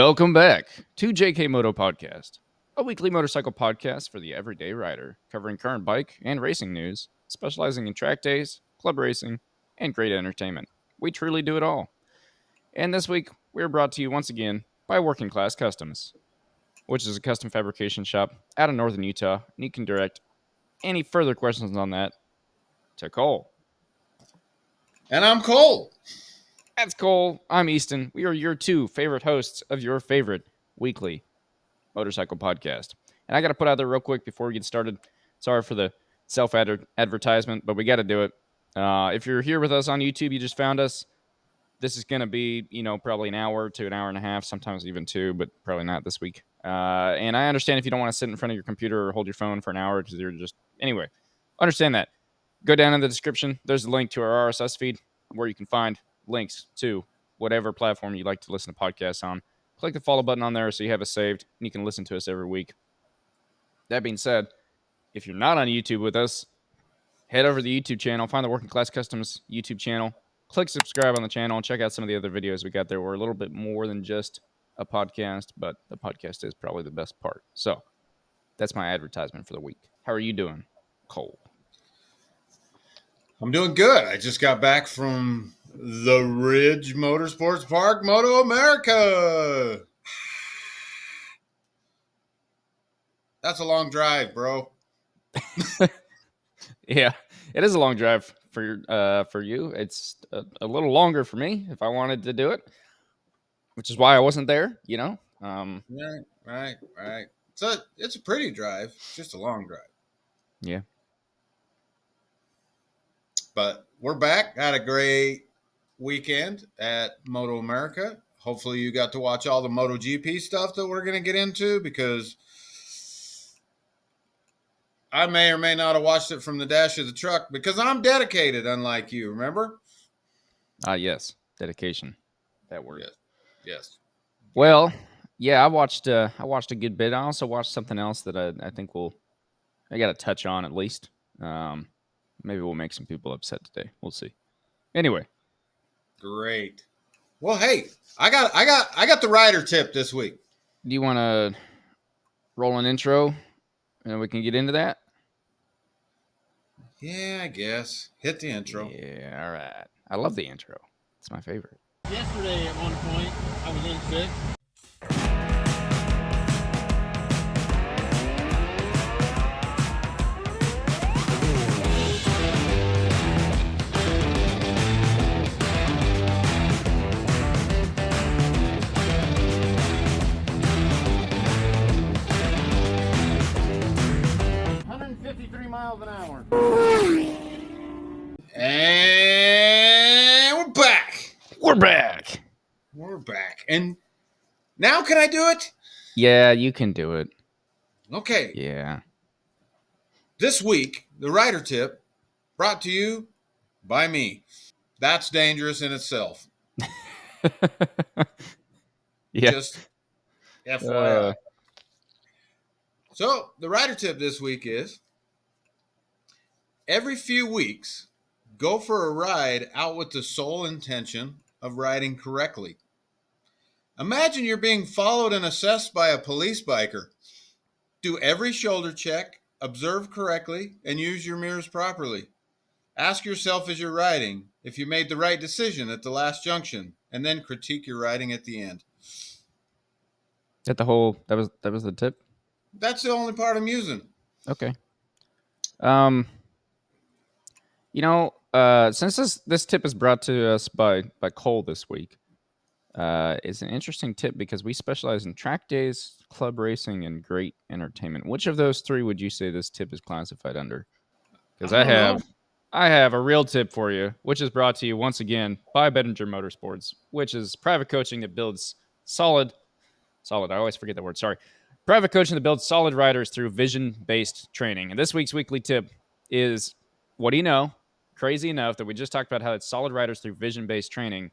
Welcome back to JKMoto Podcast, a weekly motorcycle podcast for the everyday rider, covering current bike and racing news, specializing in track days, club racing, and great entertainment. We truly do it all. And this week, we're brought to you once again by Working Class Customs, which is a custom fabrication shop out of northern Utah, and you can direct any further questions on that to Cole. And I'm Cole. That's Cole. I'm Easton. We are your two favorite hosts of your favorite weekly motorcycle podcast. And I got to put out there real quick before we get started. Sorry for the self-advertisement, but we got to do it. If you're here with us on YouTube, you just found us. This is going to be, probably an hour to an hour and a half, sometimes even two, but probably not this week. And I understand if you don't want to sit in front of your computer or hold your phone for an hour because you're just... Anyway, understand that. Go down in the description. There's a link to our RSS feed where you can find links to whatever platform you like to listen to podcasts on. Click the follow button on there so you have us saved and you can listen to us every week. That being said, if you're not on YouTube with us, head over to the YouTube channel, find the Working Class Customs YouTube channel, click subscribe on the channel, and check out some of the other videos we got there. We're a little bit more than just a podcast, but the podcast is probably the best part. So that's my advertisement for the week. How are you doing, Cole? I'm doing good. I just got back from the Ridge Motorsports Park, Moto America. That's a long drive, bro. Yeah, it is a long drive for you. It's a little longer for me if I wanted to do it, which is why I wasn't there. Right. It's a pretty drive. It's just a long drive. Yeah. But we're back. Had a great weekend at Moto America. Hopefully you got to watch all the MotoGP stuff that we're going to get into, because I may or may not have watched it from the dash of the truck because I'm dedicated, unlike you. Remember? Yes. Dedication. That word. Yes. Well, yeah, I watched a good bit. I also watched something else that I think I got to touch on at least. Maybe we'll make some people upset today. We'll see. Anyway. Great. Well, hey, I got the rider tip this week. Do you want to roll an intro and we can get into that? Yeah, I guess. Hit the intro. Yeah, all right. I love the intro. It's my favorite. Yesterday at one point, I was in sixth. 153 miles an hour. And we're back. We're back. And now can I do it? Yeah, you can do it. Okay. Yeah. This week, the rider tip brought to you by me. That's dangerous in itself. Yeah. Just FYI. So the rider tip this week is: every few weeks, go for a ride out with the sole intention of riding correctly. Imagine you're being followed and assessed by a police biker. Do every shoulder check, observe correctly, and use your mirrors properly. Ask yourself as you're riding if you made the right decision at the last junction, and then critique your riding at the end. That was the tip? That's the only part I'm using. Okay. Since this tip is brought to us by Cole this week, it's an interesting tip because we specialize in track days, club racing, and great entertainment. Which of those three would you say this tip is classified under? Because I have a real tip for you, which is brought to you once again by Ridge Motorsports, which is private coaching that builds solid. I always forget that word. Sorry. Private coaching that builds solid riders through vision-based training. And this week's weekly tip is, what do you know? Crazy enough that we just talked about how it's solid riders through vision-based training.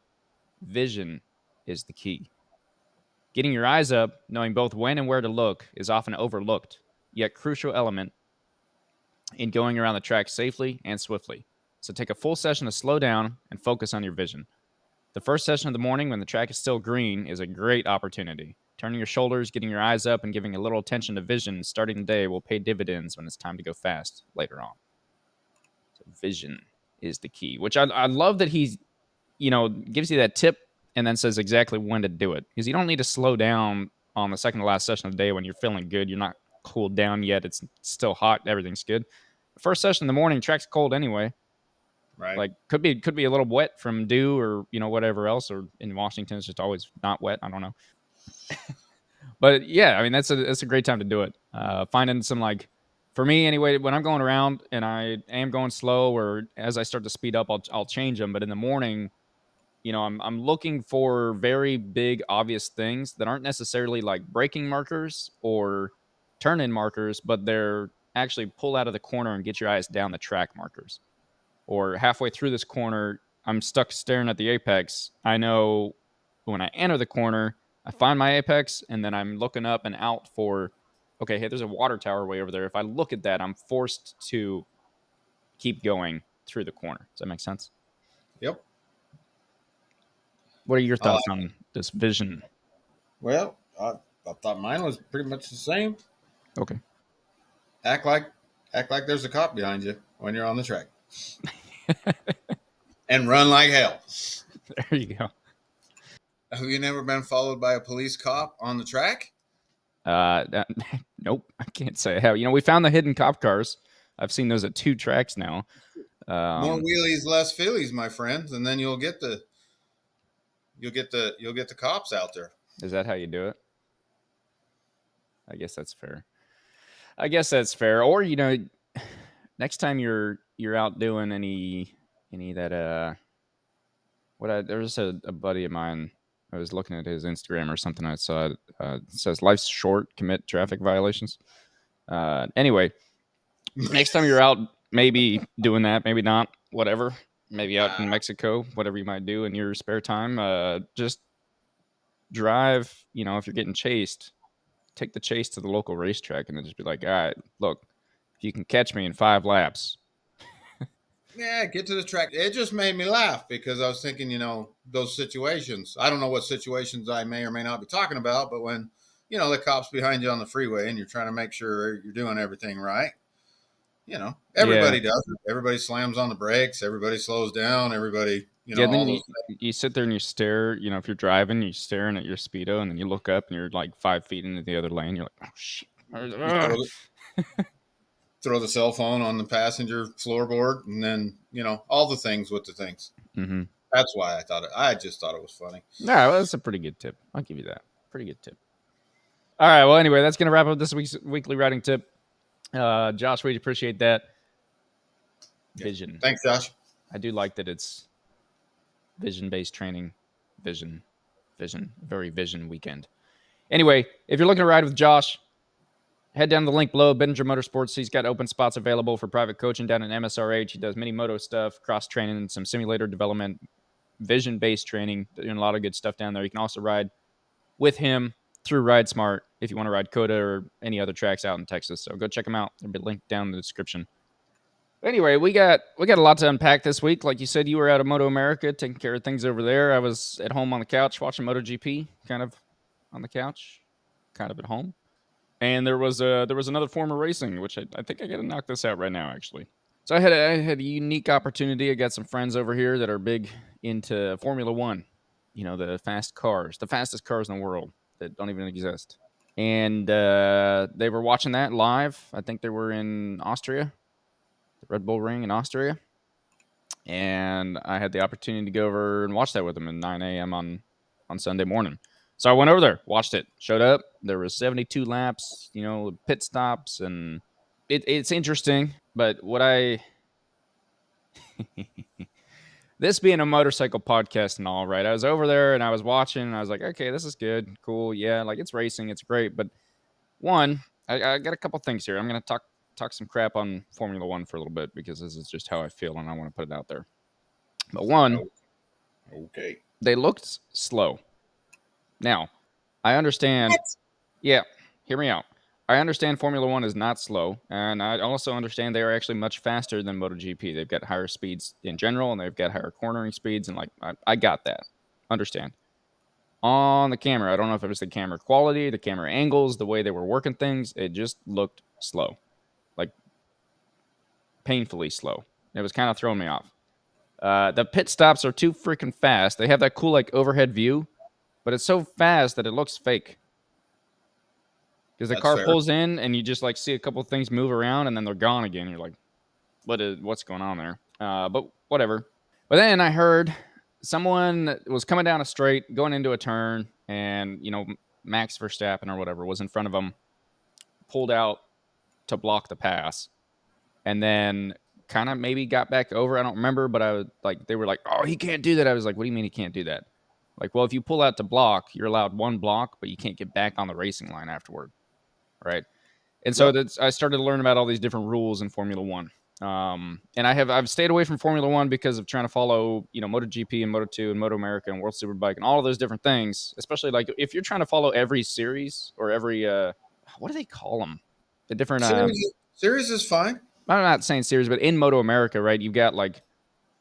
Vision is the key. Getting your eyes up, knowing both when and where to look, is often overlooked, yet crucial element in going around the track safely and swiftly. So take a full session to slow down and focus on your vision. The first session of the morning when the track is still green is a great opportunity. Turning your shoulders, getting your eyes up, and giving a little attention to vision starting the day will pay dividends when it's time to go fast later on. So vision is the key, which I love that he's, gives you that tip and then says exactly when to do it. Because you don't need to slow down on the second to last session of the day when you're feeling good. You're not cooled down yet. It's still hot. Everything's good. The first session in the morning, track's cold anyway. Right. Like could be a little wet from dew or whatever else. Or in Washington, it's just always not wet. I don't know. But yeah, I mean that's a great time to do it. Finding some for me anyway, when I'm going around and I am going slow or as I start to speed up, I'll change them. But in the morning, I'm looking for very big obvious things that aren't necessarily like braking markers or turn in markers, but they're actually pull out of the corner and get your eyes down the track markers. Or halfway through this corner, I'm stuck staring at the apex. I know when I enter the corner, I find my apex, and then I'm looking up and out for, okay, hey, there's a water tower way over there. If I look at that, I'm forced to keep going through the corner. Does that make sense? Yep. What are your thoughts on this vision? Well, I thought mine was pretty much the same. Okay. Act like there's a cop behind you when you're on the track. And run like hell. There you go. Have you never been followed by a police cop on the track? Nope, I can't say how. We found the hidden cop cars. I've seen those at 2 tracks now. More wheelies, less feelies, my friends, and then you'll get the cops out there. Is that how you do it? I guess that's fair. Or next time you're out doing any that there's a buddy of mine. I was looking at his Instagram or something. I saw it says life's short, commit traffic violations. Anyway, next time you're out, maybe doing that, maybe not, whatever. Maybe out in Mexico, whatever you might do in your spare time. Just drive. If you're getting chased, take the chase to the local racetrack and then just be like, all right, look, if you can catch me in 5 laps. Yeah, get to the track. It just made me laugh because I was thinking, those situations. I don't know what situations I may or may not be talking about, but when, the cop's behind you on the freeway and you're trying to make sure you're doing everything right, everybody does it. Everybody slams on the brakes. Everybody slows down. Everybody, then all those you sit there and you stare, if you're driving, you're staring at your Speedo and then you look up and you're like 5 feet into the other lane. You're like, oh, shit. Throw the cell phone on the passenger floorboard and then, all the things with the things. Mm-hmm. That's why I just thought it was funny. Yeah, well, that's a pretty good tip. I'll give you that. Pretty good tip. All right. Well, anyway, that's going to wrap up this week's weekly riding tip. Josh, we appreciate that. Vision. Thanks, Josh. I do like that it's vision-based training. Vision. Very vision weekend. Anyway, if you're looking to ride with Josh, head down to the link below. Ridge Motorsports. He's got open spots available for private coaching down in MSRH. He does mini moto stuff, cross training, some simulator development, vision-based training. Doing a lot of good stuff down there. You can also ride with him through Ride Smart if you want to ride COTA or any other tracks out in Texas. So go check them out. There'll be a link down in the description. Anyway, we got a lot to unpack this week. Like you said, you were out of Moto America taking care of things over there. I was at home on the couch watching MotoGP, kind of on the couch, kind of at home. And there was another form of racing, which I think I got to knock this out right now, actually. So I had a unique opportunity. I got some friends over here that are big into Formula One. The fast cars, the fastest cars in the world that don't even exist. And they were watching that live. I think they were in Austria, the Red Bull Ring in Austria. And I had the opportunity to go over and watch that with them at 9 a.m. on Sunday morning. So I went over there, watched it, showed up. There was 72 laps, pit stops, and it's interesting. But what this being a motorcycle podcast and all, right? I was over there and I was watching and I was like, okay, this is good, cool, yeah, like it's racing, it's great. But one, I got a couple things here. I'm gonna talk some crap on Formula One for a little bit because this is just how I feel and I want to put it out there. But one, okay, they looked slow. Now, I understand. What? Yeah, hear me out. I understand Formula One is not slow, and I also understand they are actually much faster than MotoGP. They've got higher speeds in general, and they've got higher cornering speeds, and I got that. understand. On the camera, I don't know if it was the camera quality, the camera angles, the way they were working things. It just looked slow, like painfully slow. It was kind of throwing me off. The pit stops are too freaking fast. They have that cool like overhead view, but it's so fast that it looks fake. Because the That's car fair. pulls in and you just like see a couple things move around and then they're gone again. You're like, what's going on there? But whatever. But then I heard someone was coming down a straight, going into a turn, and Max Verstappen or whatever was in front of him, pulled out to block the pass, and then kind of maybe got back over. I don't remember, but I was like, they were like, "Oh, he can't do that." I was like, "What do you mean he can't do that?" Like, well, if you pull out to block, you're allowed one block, but you can't get back on the racing line afterward, right? And so Yep. I started to learn about all these different rules in Formula One. And I've stayed away from Formula One because of trying to follow, MotoGP and Moto2 and Moto America and World Superbike and all of those different things. Especially like if you're trying to follow every series or every what do they call them? The different Series is fine. I'm not saying series, but in Moto America, right? You've got like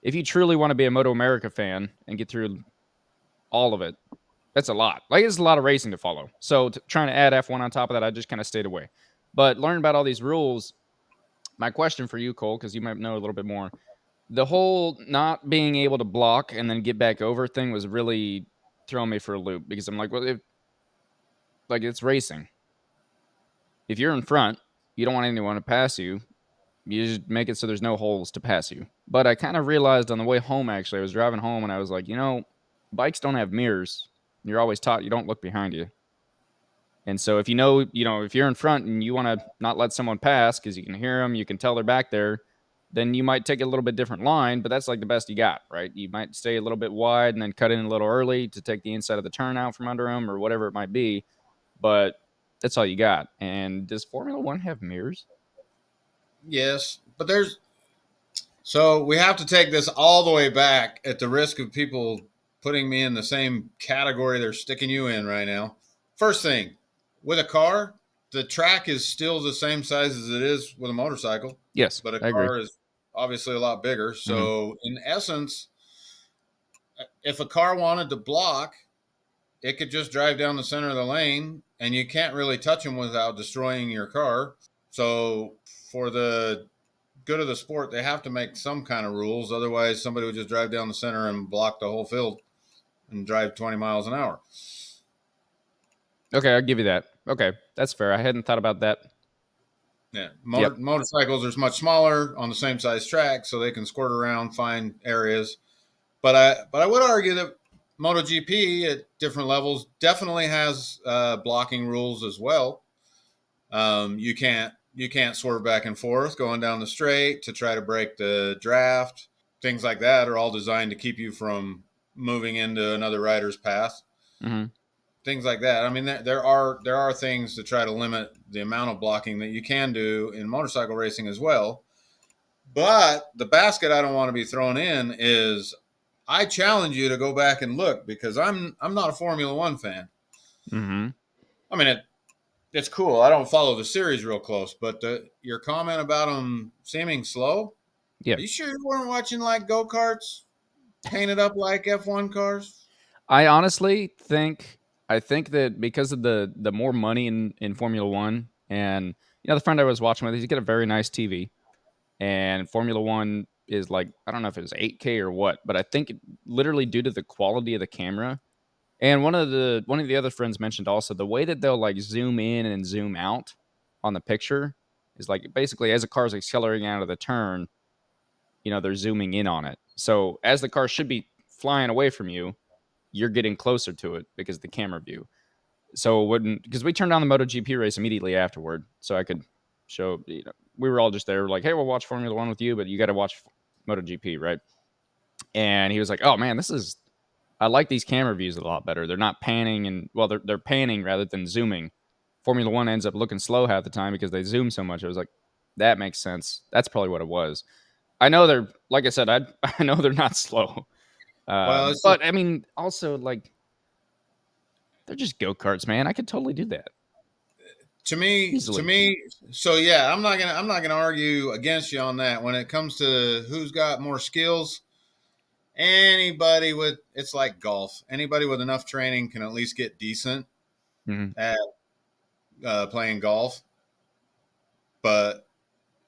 if you truly want to be a Moto America fan and get through all of it, that's a lot. Like it's a lot of racing to follow. So trying to add F1 on top of that, I just kind of stayed away. But learning about all these rules, my question for you, Cole, because you might know a little bit more, the whole not being able to block and then get back over thing was really throwing me for a loop because I'm like, well, like it's racing. If you're in front, you don't want anyone to pass you. You just make it so there's no holes to pass you. But I kind of realized on the way home, actually, I was driving home and I was like, bikes don't have mirrors. You're always taught you don't look behind you. And so if if you're in front and you want to not let someone pass because you can hear them, you can tell they're back there, then you might take a little bit different line, but that's like the best you got, right? You might stay a little bit wide and then cut in a little early to take the inside of the turn out from under them or whatever it might be, but that's all you got. And does Formula One have mirrors? Yes, but so we have to take this all the way back at the risk of people putting me in the same category they're sticking you in right now. First thing, with a car, the track is still the same size as it is with a motorcycle, Yes, but a I agree. car is obviously a lot bigger. Mm-hmm. So, in essence, if a car wanted to block, it could just drive down the center of the lane, and you can't really touch them without destroying your car. So, for the good of the sport, they have to make some kind of rules. Otherwise, somebody would just drive down the center and block the whole field and drive 20 miles an hour. Okay, I'll give you that. Okay, that's fair. I hadn't thought about that. Yeah, Yep. motorcycles are much smaller on the same size track, so they can squirt around, find areas. But I would argue that MotoGP at different levels definitely has blocking rules as well. You can't swerve back and forth going down the straight to try to break the draft. Things like that are all designed to keep you from moving into another rider's path. Mm-hmm. Things like that. I mean, there are things to try to limit the amount of blocking that you can do in motorcycle racing as well. But the basket I don't want to be thrown in is I challenge you to go back and look because I'm not a Formula One fan. Mm-hmm. I mean it's cool. I don't follow the series real close, but your comment about them seeming slow. Yeah. Are you sure you weren't watching like go karts painted up like F1 cars? I honestly think that because of the more money in Formula One, and the friend I was watching with, he's got a very nice TV, and Formula One is like I don't know if it was 8K or what, but I think literally due to the quality of the camera. And one of the other friends mentioned also the way that they'll like zoom in and zoom out on the picture is like basically as a car's accelerating out of the turn, they're zooming in on it. So as the car should be flying away from you, you're getting closer to it because of the camera view. So because we turned on the MotoGP race immediately afterward, so I could show. We were all just there, like, hey, we'll watch Formula One with you, but you got to watch MotoGP, right? And he was like, oh man, I like these camera views a lot better. They're not panning and well, they're panning rather than zooming. Formula One ends up looking slow half the time because they zoom so much. I was like, that makes sense. That's probably what it was. I know they're like I said, I know they're not slow. Well, it's But I mean, also like they're just go karts, man. I could totally do that to easily. me. So yeah, I'm not gonna argue against you on that. When it comes to who's got more skills it's like golf. Anybody with enough training can at least get decent at playing golf. But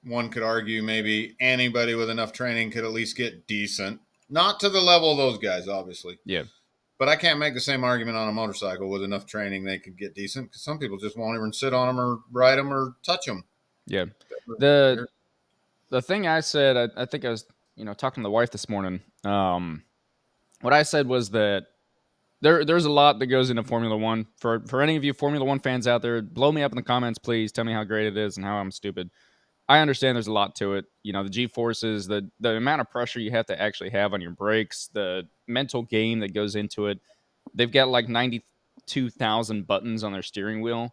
one could argue maybe anybody with enough training could at least get decent. Not to the level of those guys, obviously. Yeah. But I can't make the same argument on a motorcycle. With enough training, they could get decent, because some people just won't even sit on them or ride them or touch them. Yeah. The thing I said, I think I was, talking to the wife this morning. What I said was that there's a lot that goes into Formula One. For any of you Formula One fans out there, blow me up in the comments, please. Tell me how great it is and how I'm stupid. I understand there's a lot to it. The G-forces, the amount of pressure you have to actually have on your brakes, the mental game that goes into it. They've got like 92,000 buttons on their steering wheel,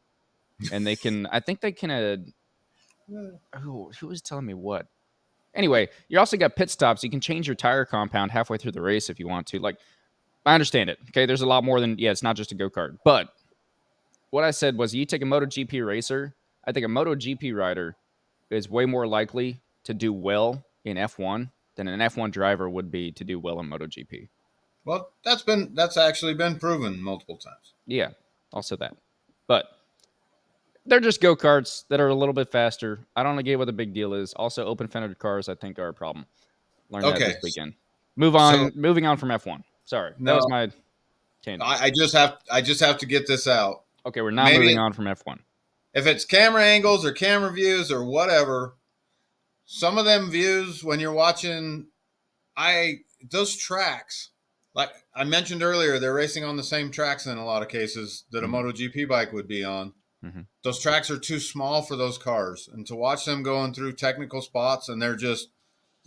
and I think they can. Who was telling me what? Anyway, you also got pit stops. You can change your tire compound halfway through the race if you want to. Like, I understand it. Okay, there's a lot more than, it's not just a go-kart. But what I said was, you take a MotoGP racer, I think a MotoGP rider is way more likely to do well in F1 than an F1 driver would be to do well in MotoGP. Well, that's actually been proven multiple times. Yeah, also that. But they're just go-karts that are a little bit faster. I don't get what the big deal is. Also, open-fendered cars, I think, are a problem. Learned that this weekend. Moving on from F1. Sorry, that was my tangent. I just have to get this out. Okay, we're not moving on from F1. If it's camera angles or camera views or whatever, some of them views when you're watching, those tracks, like I mentioned earlier, they're racing on the same tracks in a lot of cases that a MotoGP bike would be on. Mm-hmm. Those tracks are too small for those cars, and to watch them going through technical spots and they're just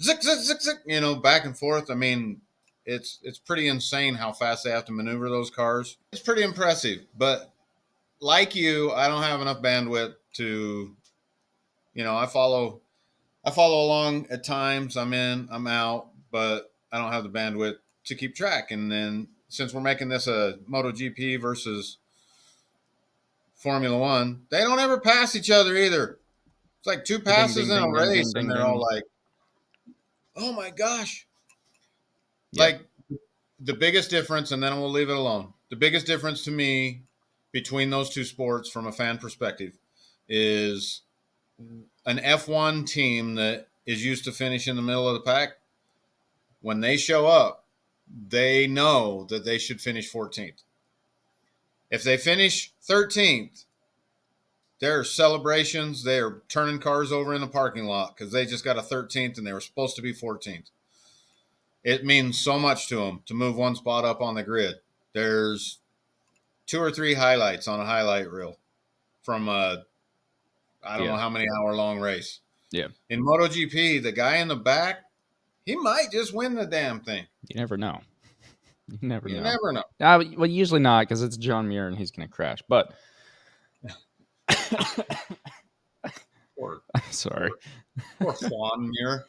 zick, zick, zick, zick, back and forth. I mean, it's pretty insane how fast they have to maneuver those cars. It's pretty impressive, but like you, I don't have enough bandwidth to, I follow along at times. I'm in, I'm out, but I don't have the bandwidth to keep track. And then since we're making this a MotoGP versus Formula One, they don't ever pass each other either. It's like two passes in a race, and they're all like, oh my gosh. Yep. Like, the biggest difference, and then we'll leave it alone. The biggest difference to me between those two sports from a fan perspective is an F1 team that is used to finish in the middle of the pack. When they show up, they know that they should finish 14th. If they finish 13th, there are celebrations. They are turning cars over in the parking lot because they just got a 13th and they were supposed to be 14th. It means so much to them to move one spot up on the grid. There's 2 or 3 highlights on a highlight reel from I don't know how many hour long race. Yeah. In MotoGP, the guy in the back, he might just win the damn thing. You never know. You never know. Well, usually not, because it's John Muir and he's going to crash. But sorry. Poor Juan Muir.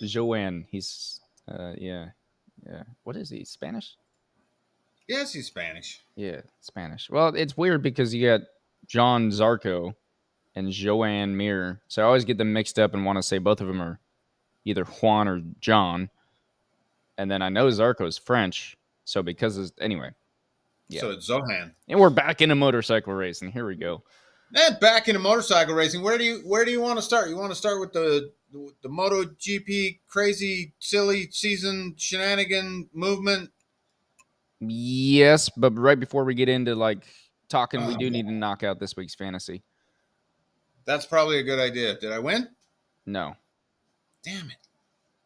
Joanne, he's yeah. What is he? Spanish? Yes, he's Spanish. Yeah, Spanish. Well, it's weird because you got John Zarco and Joanne Mir. So I always get them mixed up and want to say both of them are either Juan or John. And then I know Zarco's French. So anyway. Yeah. So it's Zohan. And we're back into motorcycle racing. Here we go. And back into motorcycle racing. Where do you want to start? You want to start with the MotoGP crazy, silly season shenanigan movement? Yes, but right before we get into talking, we do need to knock out this week's fantasy. That's probably a good idea. Did I win? No. Damn it.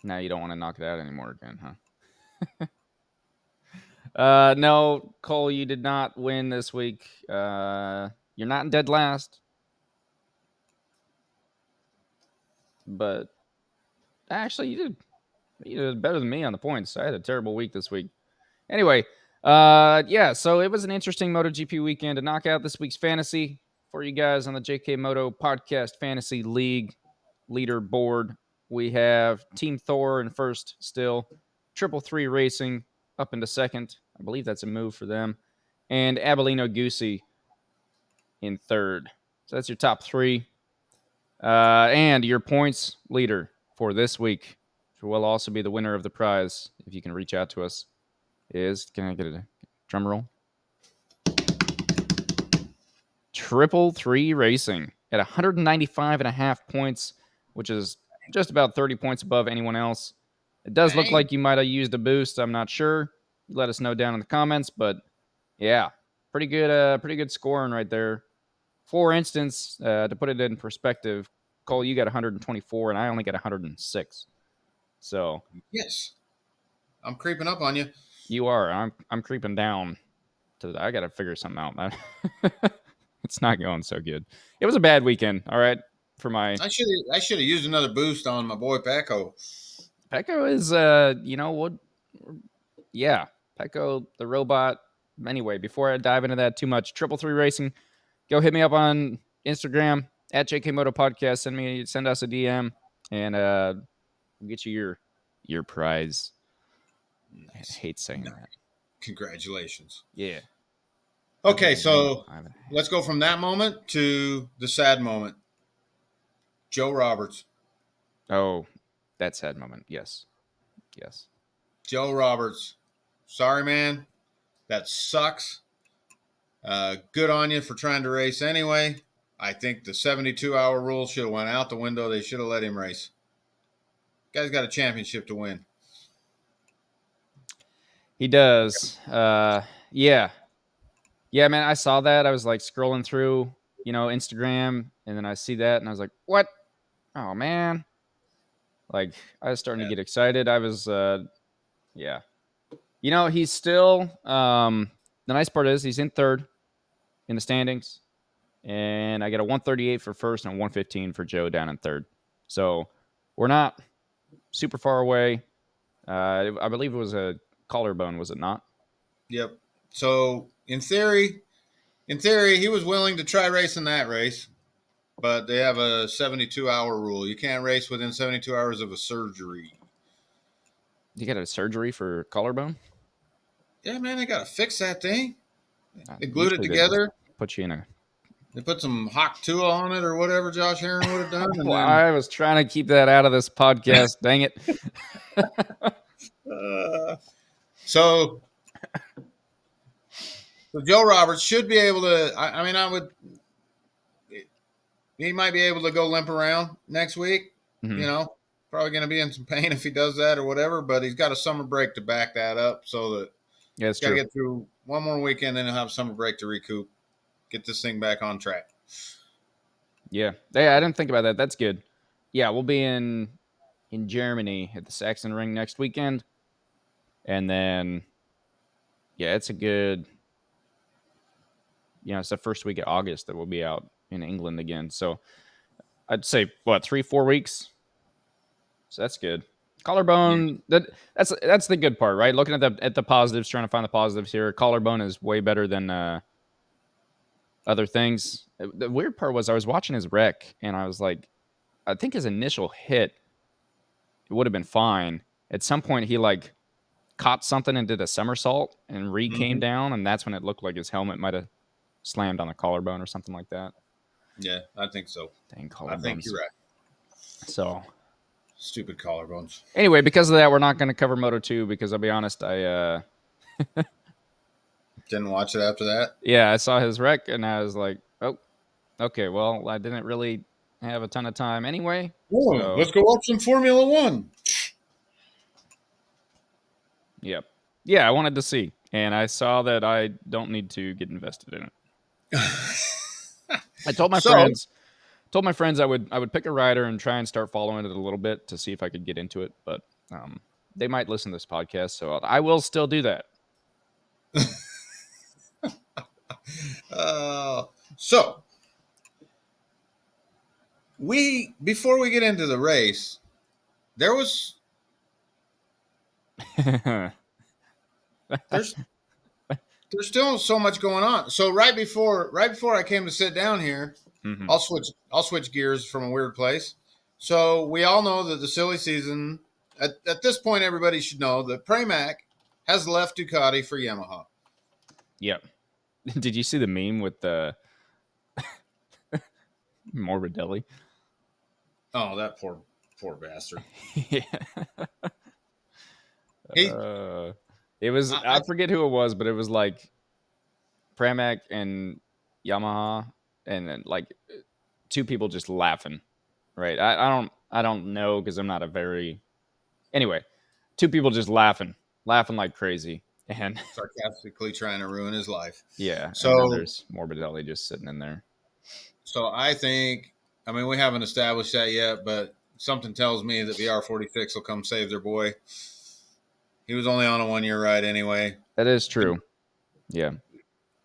Now you don't want to knock it out anymore again, huh? No, Cole, you did not win this week. You're not in dead last. But actually, you did. You did better than me on the points. I had a terrible week this week. Anyway, so it was an interesting MotoGP weekend to knock out this week's fantasy for you guys on the JKMoto Podcast Fantasy League leaderboard. We have Team Thor in first still, Triple Three Racing up into second. I believe that's a move for them. And Abellino Goosey in third. So that's your top 3. And your points leader for this week who will also be the winner of the prize, if you can reach out to us, is, can I get a drum roll? 333 Racing at 195.5 points, which is just about 30 points above anyone else. It does look Dang. like you might have used a boost. I'm not sure. Let us know down in the comments, but yeah, pretty good scoring right there. For instance, to put it in perspective, Cole, you got 124 and I only got 106. So Yes. I'm creeping up on you. you are. I'm creeping down to I got to figure something out. It's not going so good. It was a bad weekend, all right, for my I should have used another boost on my boy Paco. Pecco is you know what, yeah, Pecco the robot. Anyway, before I dive into that too much, 333 Racing, go hit me up on Instagram at JKMoto Podcast. Send us a DM and we'll get you your prize. I Nice. hate saying that. Congratulations. Yeah. Okay, so 195.5. let's go from that moment to the sad moment. Joe Roberts. Oh, that sad moment. Yes. Yes. Joe Roberts. Sorry, man. That sucks. Good on you for trying to race anyway. I think the 72-hour rule should have went out the window. They should have let him race. Guy's got a championship to win. He does. Yeah. Yeah, man, I saw that. I was like scrolling through, Instagram, and then I see that and I was like, "What? Oh, man." Like I was starting to Yeah. get excited. I was yeah. He's still the nice part is he's in third in the standings, and I got a 138 for first and a 115 for Joe down in third. So, we're not super far away. I believe it was a collarbone, was it not? Yep. So in theory, he was willing to try racing that race, but they have a 72-hour rule. You can't race within 72 hours of a surgery. You got a surgery for collarbone? Yeah, man, they got to fix that thing. They glued it Usually they just together. put you in a. They put some hot tool on it or whatever Josh Herron would have done. And Well, then, I was trying to keep that out of this podcast. Dang it. so Joe Roberts should be able to. I mean, he might be able to go limp around next week. Mhm. Probably going to be in some pain if he does that or whatever. But he's got a summer break to back that up, so that Yeah, it's got to true. get through one more weekend, then he'll have a summer break to recoup, get this thing back on track. Yeah. I didn't think about that. That's good. Yeah, we'll be in Germany at the Saxon Ring next weekend. And then yeah, it's a good it's the first week of August that we'll be out in England again. So I'd say 3-4 weeks. So that's good. Collarbone, that's the good part, right? Looking at the positives, trying to find the positives here. Collarbone is way better than other things. The weird part was I was watching his wreck and I was like, I think his initial hit it would have been fine. At some point he like caught something and did a somersault and came down, and that's when it looked like his helmet might have slammed on the collarbone or something like that. Yeah, I think so. Dang collarbones. I think you're right. So stupid collarbones. Anyway, because of that, we're not going to cover Moto 2 because I'll be honest, I didn't watch it after that. Yeah, I saw his wreck and I was like, oh, okay, well, I didn't really have a ton of time anyway. Oh, so. Let's go watch some Formula One. Yep. Yeah, I wanted to see, and I saw that I don't need to get invested in it. I told my friends I would pick a rider and try and start following it a little bit to see if I could get into it, but they might listen to this podcast, so I will still do that. So before we get into the race, there was there's still so much going on. So right before I came to sit down here, mm-hmm. I'll switch gears from a weird place. So we all know that the silly season at this point, everybody should know that Pramac has left Ducati for Yamaha. Yep. Did you see the meme with the Morbidelli? Oh, that poor Poor bastard. Yeah. He, It was, I, I forget who it was, but it was like Pramac and Yamaha, and then like two people just laughing. Right. I don't know because I'm not a very, anyway, two people just laughing like crazy. And sarcastically trying to ruin his life. yeah. And then So, there's Morbidelli just sitting in there. so I think, I mean, we haven't established that yet, but something tells me that VR46 will come save their boy. He was only on a 1-year ride anyway. That is true. Yeah.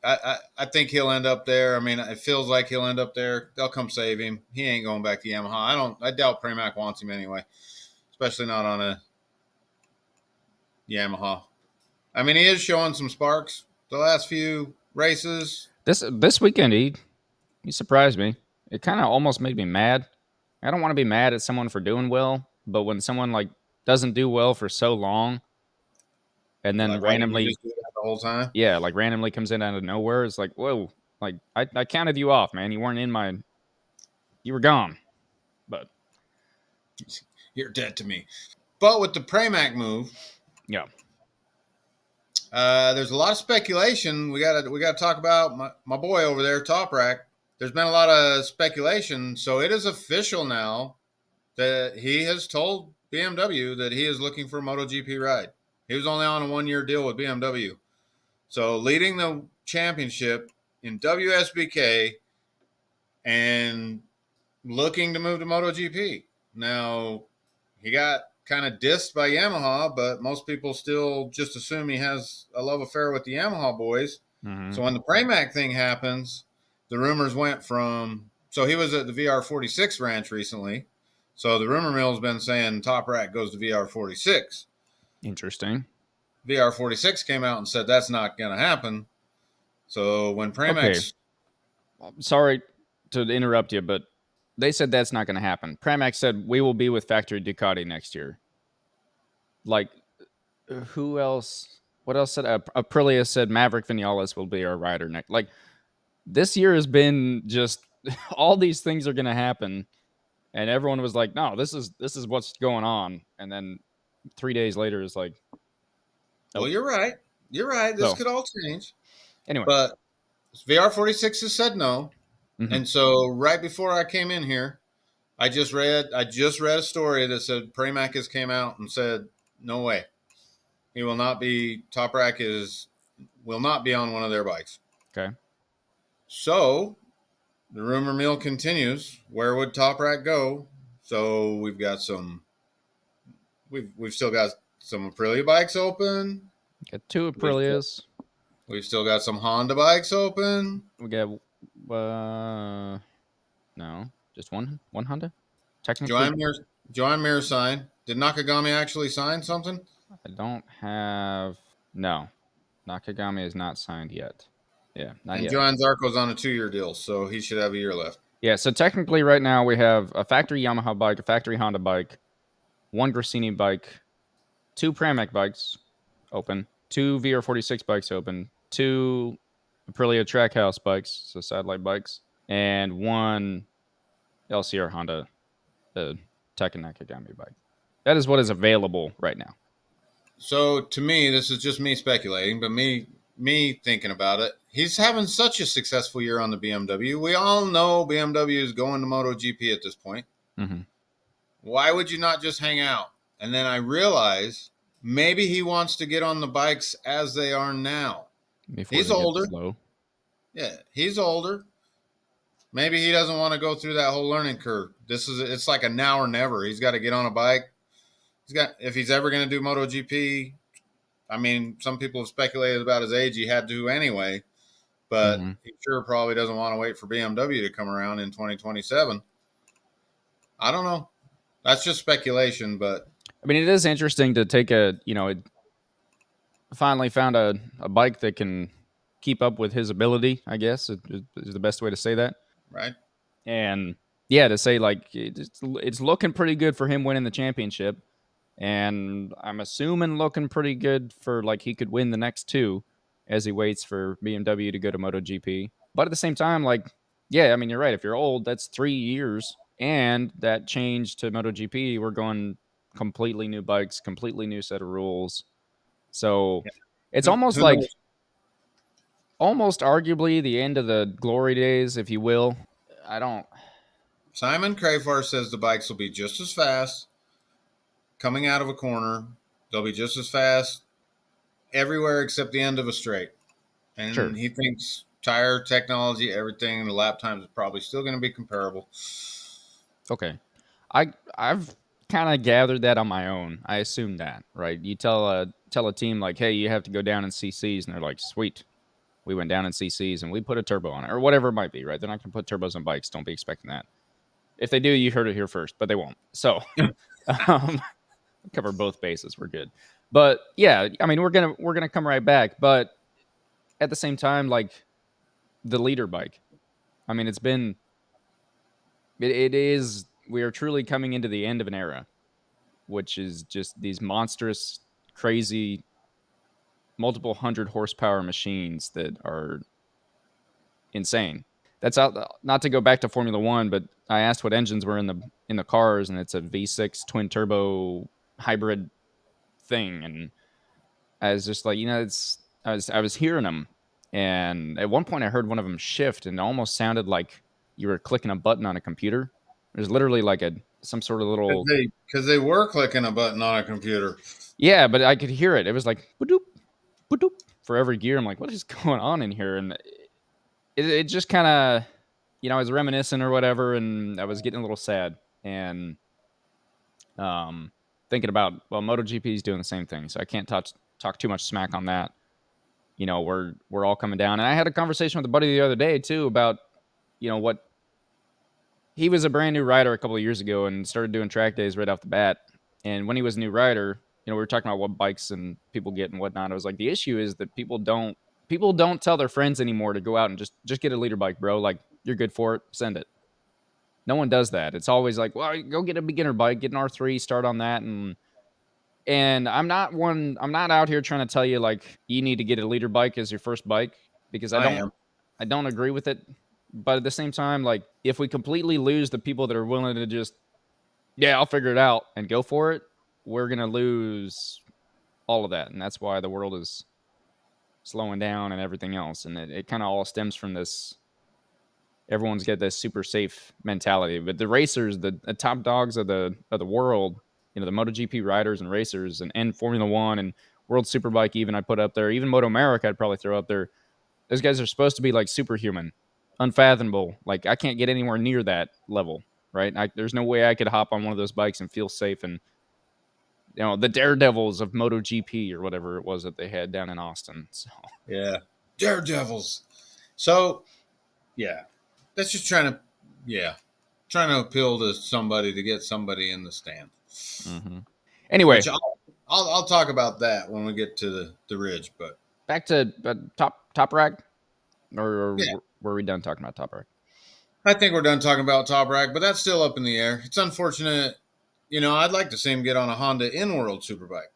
I think he'll end up there. I mean, it feels like he'll end up there. They'll come save him. He ain't going back to Yamaha. I doubt Pramac wants him anyway, especially not on a Yamaha. I mean, he is showing some sparks the last few races. This weekend he surprised me. It kind of almost made me mad. I don't want to be mad at someone for doing well, but when someone like doesn't do well for so long and then Like, why didn't you randomly, just do that the whole time? yeah, like randomly comes in out of nowhere, it's like, whoa, like I counted you off, man. You weren't in my, you were gone. But You're dead to me. But with the Pramac move, yeah, there's a lot of speculation. We gotta talk about my boy over there, Top Rack. There's been a lot of speculation, so it is official now that he has told BMW that he is looking for a MotoGP ride. He was only on a 1-year deal with BMW, so leading the championship in WSBK and looking to move to MotoGP. Now, he got kind of dissed by Yamaha, but most people still just assume he has a love affair with the Yamaha boys. mm-hmm. So when the Pramac thing happens, the rumors went from, so he was at the VR46 ranch recently. So the rumor mill's been saying Top Rack goes to VR46. Interesting. VR46 came out and said that's not going to happen. So when Pramac's... Okay. Sorry to interrupt you, but they said that's not going to happen. Pramac said we will be with factory Ducati next year. Like, who else? What else said? Aprilia said Maverick Vinales will be our rider next. Like, this year has been just all these things are going to happen, and everyone was like, "No, this is what's going on." And then 3 days later, it's like, Well, nope. you're right. You're right. This So, could all change. anyway, But VR46 has said no. mhm. And so right before I came in here, I just read a story that said Pramac has came out and said, no way. He will not be, Top Rack will not be on one of their bikes. Okay. So the rumor mill continues. Where would Top Rack go? So we've still got some Aprilia bikes open. Got two Aprilias. We've still got some Honda bikes open. We got no, just one Honda. Technically, Joan Mir signed. Did Nakagami actually sign something? I don't have. No, Nakagami is not signed yet. Yeah, not And yet. Joan Zarco's on a 2-year deal, so he should have a year left. Yeah, so technically, right now we have a factory Yamaha bike, a factory Honda bike, one Grassini bike, two Pramac bikes open, two VR46 bikes open, two Aprilia Trackhouse bikes, so satellite bikes, and one LCR Honda Tekken Nakagami bike. That is what is available right now. So to me, this is just me speculating, but me thinking about it, he's having such a successful year on the BMW. We all know BMW is going to MotoGP at this point. Mm-hmm. Why would you not just hang out? And then I realize maybe he wants to get on the bikes as they are now. Before He's they get older. slow. Yeah, he's older. Maybe he doesn't want to go through that whole learning curve. It's like a now or never. He's got to get on a bike. If he's ever going to do MotoGP, I mean, some people have speculated about his age. He had to anyway, but he sure probably doesn't want to wait for BMW to come around in 2027. I don't know. That's just speculation, but I mean, it is interesting to take finally found a bike that can keep up with his ability, I guess, is the best way to say that. right. And yeah, to say like it's looking pretty good for him winning the championship. And I'm assuming looking pretty good for like he could win the next two as he waits for BMW to go to MotoGP. But at the same time, like, yeah, I mean, you're right. If you're old, that's 3 years And that change to MotoGP, we're going completely new bikes, completely new set of rules. So it's almost Who like knows? almost arguably the end of the glory days, if you will. I don't. Simon Crafar says the bikes will be just as fast coming out of a corner. They'll be just as fast everywhere except the end of a straight. Sure. And he thinks tire technology, everything, the lap times is probably still going to be comparable. Okay. I've kind of gathered that on my own. I assume that, right? You tell a team like, "Hey, you have to go down in CCs," and they're like, "Sweet, we went down in CCs and we put a turbo on it," or whatever it might be, right? They're not going to put turbos on bikes. Don't be expecting that. If they do, you heard it here first, but they won't. So, um, cover both bases. We're good. But yeah, I mean, we're gonna come right back. But at the same time, like the leader bike, I mean, it is. We are truly coming into the end of an era, which is just these monstrous, crazy, multiple 100 horsepower machines that are insane. That's out. Not to go back to Formula One, but I asked what engines were in the cars, and it's a V6 twin turbo hybrid thing. And I was just like, it's I was hearing them, and at one point I heard one of them shift, and it almost sounded like you were clicking a button on a computer. There's literally like some sort of little Because they were clicking a button on a computer. yeah, but I could hear it. It was like ba-doop, ba-doop for every gear. I'm like, what is going on in here? And it just kind of, I was reminiscing or whatever, and I was getting a little sad and thinking about, well, MotoGP is doing the same thing, so I can't talk too much smack on that. We're all coming down, and I had a conversation with a buddy the other day too about what he was a brand new rider a couple of years ago and started doing track days right off the bat. And when he was a new rider, we were talking about what bikes and people get and whatnot. I was like, the issue is that people don't tell their friends anymore to go out and just get a leader bike, bro. Like, you're good for it, send it. No one does that. It's always like, well, go get a beginner bike, get an R3, start on that. And I'm not out here trying to tell you like you need to get a leader bike as your first bike, because I am. I don't agree with it. But at the same time, like, if we completely lose the people that are willing to just, yeah, I'll figure it out and go for it, we're going to lose all of that. And that's why the world is slowing down and everything else. And it kind of all stems from this. Everyone's got this super safe mentality. But the racers, the top dogs of the world, the MotoGP riders and racers and Formula One and World Superbike, even I put up there, even Moto America, I'd probably throw up there. Those guys are supposed to be like superhuman, unfathomable. Like, I can't get anywhere near that level, right? There's no way I could hop on one of those bikes and feel safe. And the daredevils of MotoGP or whatever it was that they had down in Austin. So Yeah. Daredevils. So, yeah. That's just trying to appeal to somebody to get somebody in the stand. Anyway, Which I'll talk about that when we get to the Ridge. But back to top rack, or yeah, were we done talking about top rack? I think we're done talking about Top Rack, but that's still up in the air. It's unfortunate. I'd like to see him get on a Honda in World Superbike.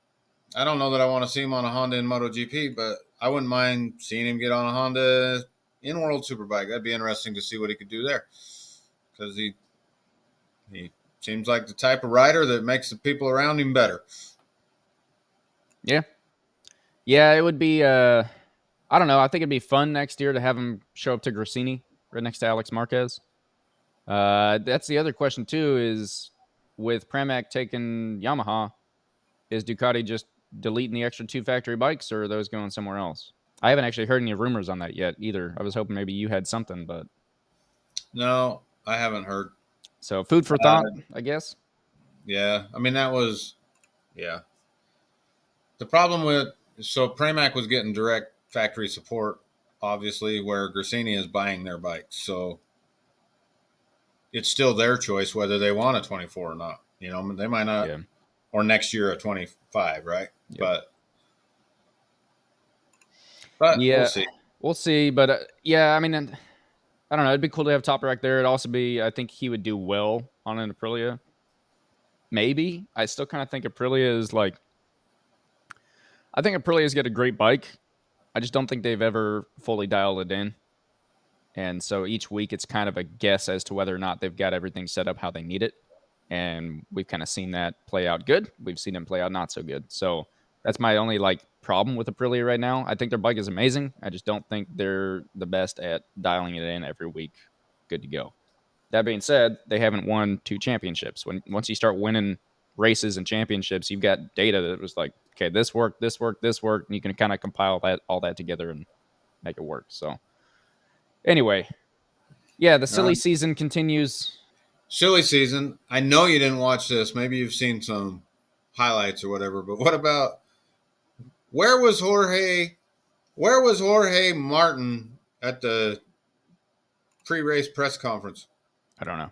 I don't know that I want to see him on a Honda in MotoGP, but I wouldn't mind seeing him get on a Honda in World Superbike. That'd be interesting to see what he could do there, because he seems like the type of rider that makes the people around him better. Yeah, it would be. I don't know. I think it'd be fun next year to have him show up to Grassini right next to Alex Marquez. That's the other question too. Is with Pramac taking Yamaha, is Ducati just deleting the extra 2 factory bikes, or are those going somewhere else? I haven't actually heard any rumors on that yet either. I was hoping maybe you had something, but No, I haven't heard. so food for thought, I guess. Yeah, I mean that was, yeah. The problem Pramac was getting direct factory support, obviously, where Grassini is buying their bikes. So it's still their choice whether they want a 24 or not. They might not, Yeah. or next year a 25, right? Yep. But Yeah, we'll see. we'll see. But yeah, I mean, I don't know. It'd be cool to have Top Rack there. It'd also be, I think he would do well on an Aprilia. Maybe. I still kind of think Aprilia is like, I think Aprilia's got a great bike. I just don't think they've ever fully dialed it in. And so each week it's kind of a guess as to whether or not they've got everything set up how they need it. And we've kind of seen that play out good. We've seen them play out not so good. So that's my only like problem with Aprilia right now. I think their bike is amazing. I just don't think they're the best at dialing it in every week. Good to go. That being said, they haven't won 2 championships. Once you start winning races and championships, you've got data that was like, okay, this worked, this worked, this worked, and you can kind of compile that all that together and make it work. So anyway, yeah, the silly season continues. Silly season. I know you didn't watch this. Maybe you've seen some highlights or whatever. But what about where was Jorge? Where was Jorge Martin at the pre-race press conference? I don't know.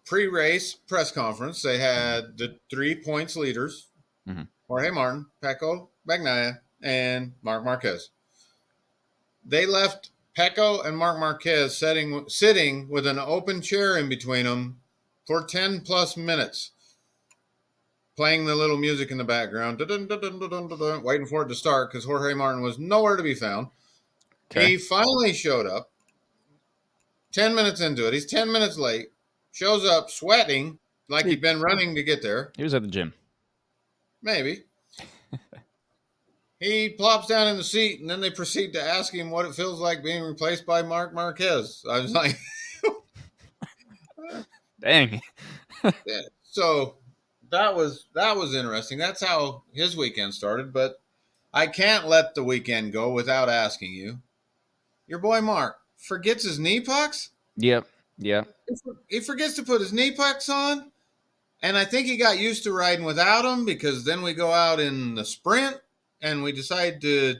Pre-race press conference. They had the 3 points leaders: Jorge Martin, Pecco Bagnaia, and Marc Marquez. They left Pecco and Marc Marquez sitting with an open chair in between them for 10 plus minutes, playing the little music in the background, waiting for it to start because Jorge Martin was nowhere to be found. Okay. He finally showed up 10 minutes into it. He's 10 minutes late, shows up sweating like he'd been running to get there. He was at the gym. Maybe. He plops down in the seat, and then they proceed to ask him what it feels like being replaced by Marc Marquez. I was like, dang. yeah. So that was interesting. That's how his weekend started. But I can't let the weekend go without asking you. Your boy Mark forgets his knee pucks. Yep. Yeah. He forgets to put his knee pucks on, and I think he got used to riding without them because then we go out in the sprint. And we decided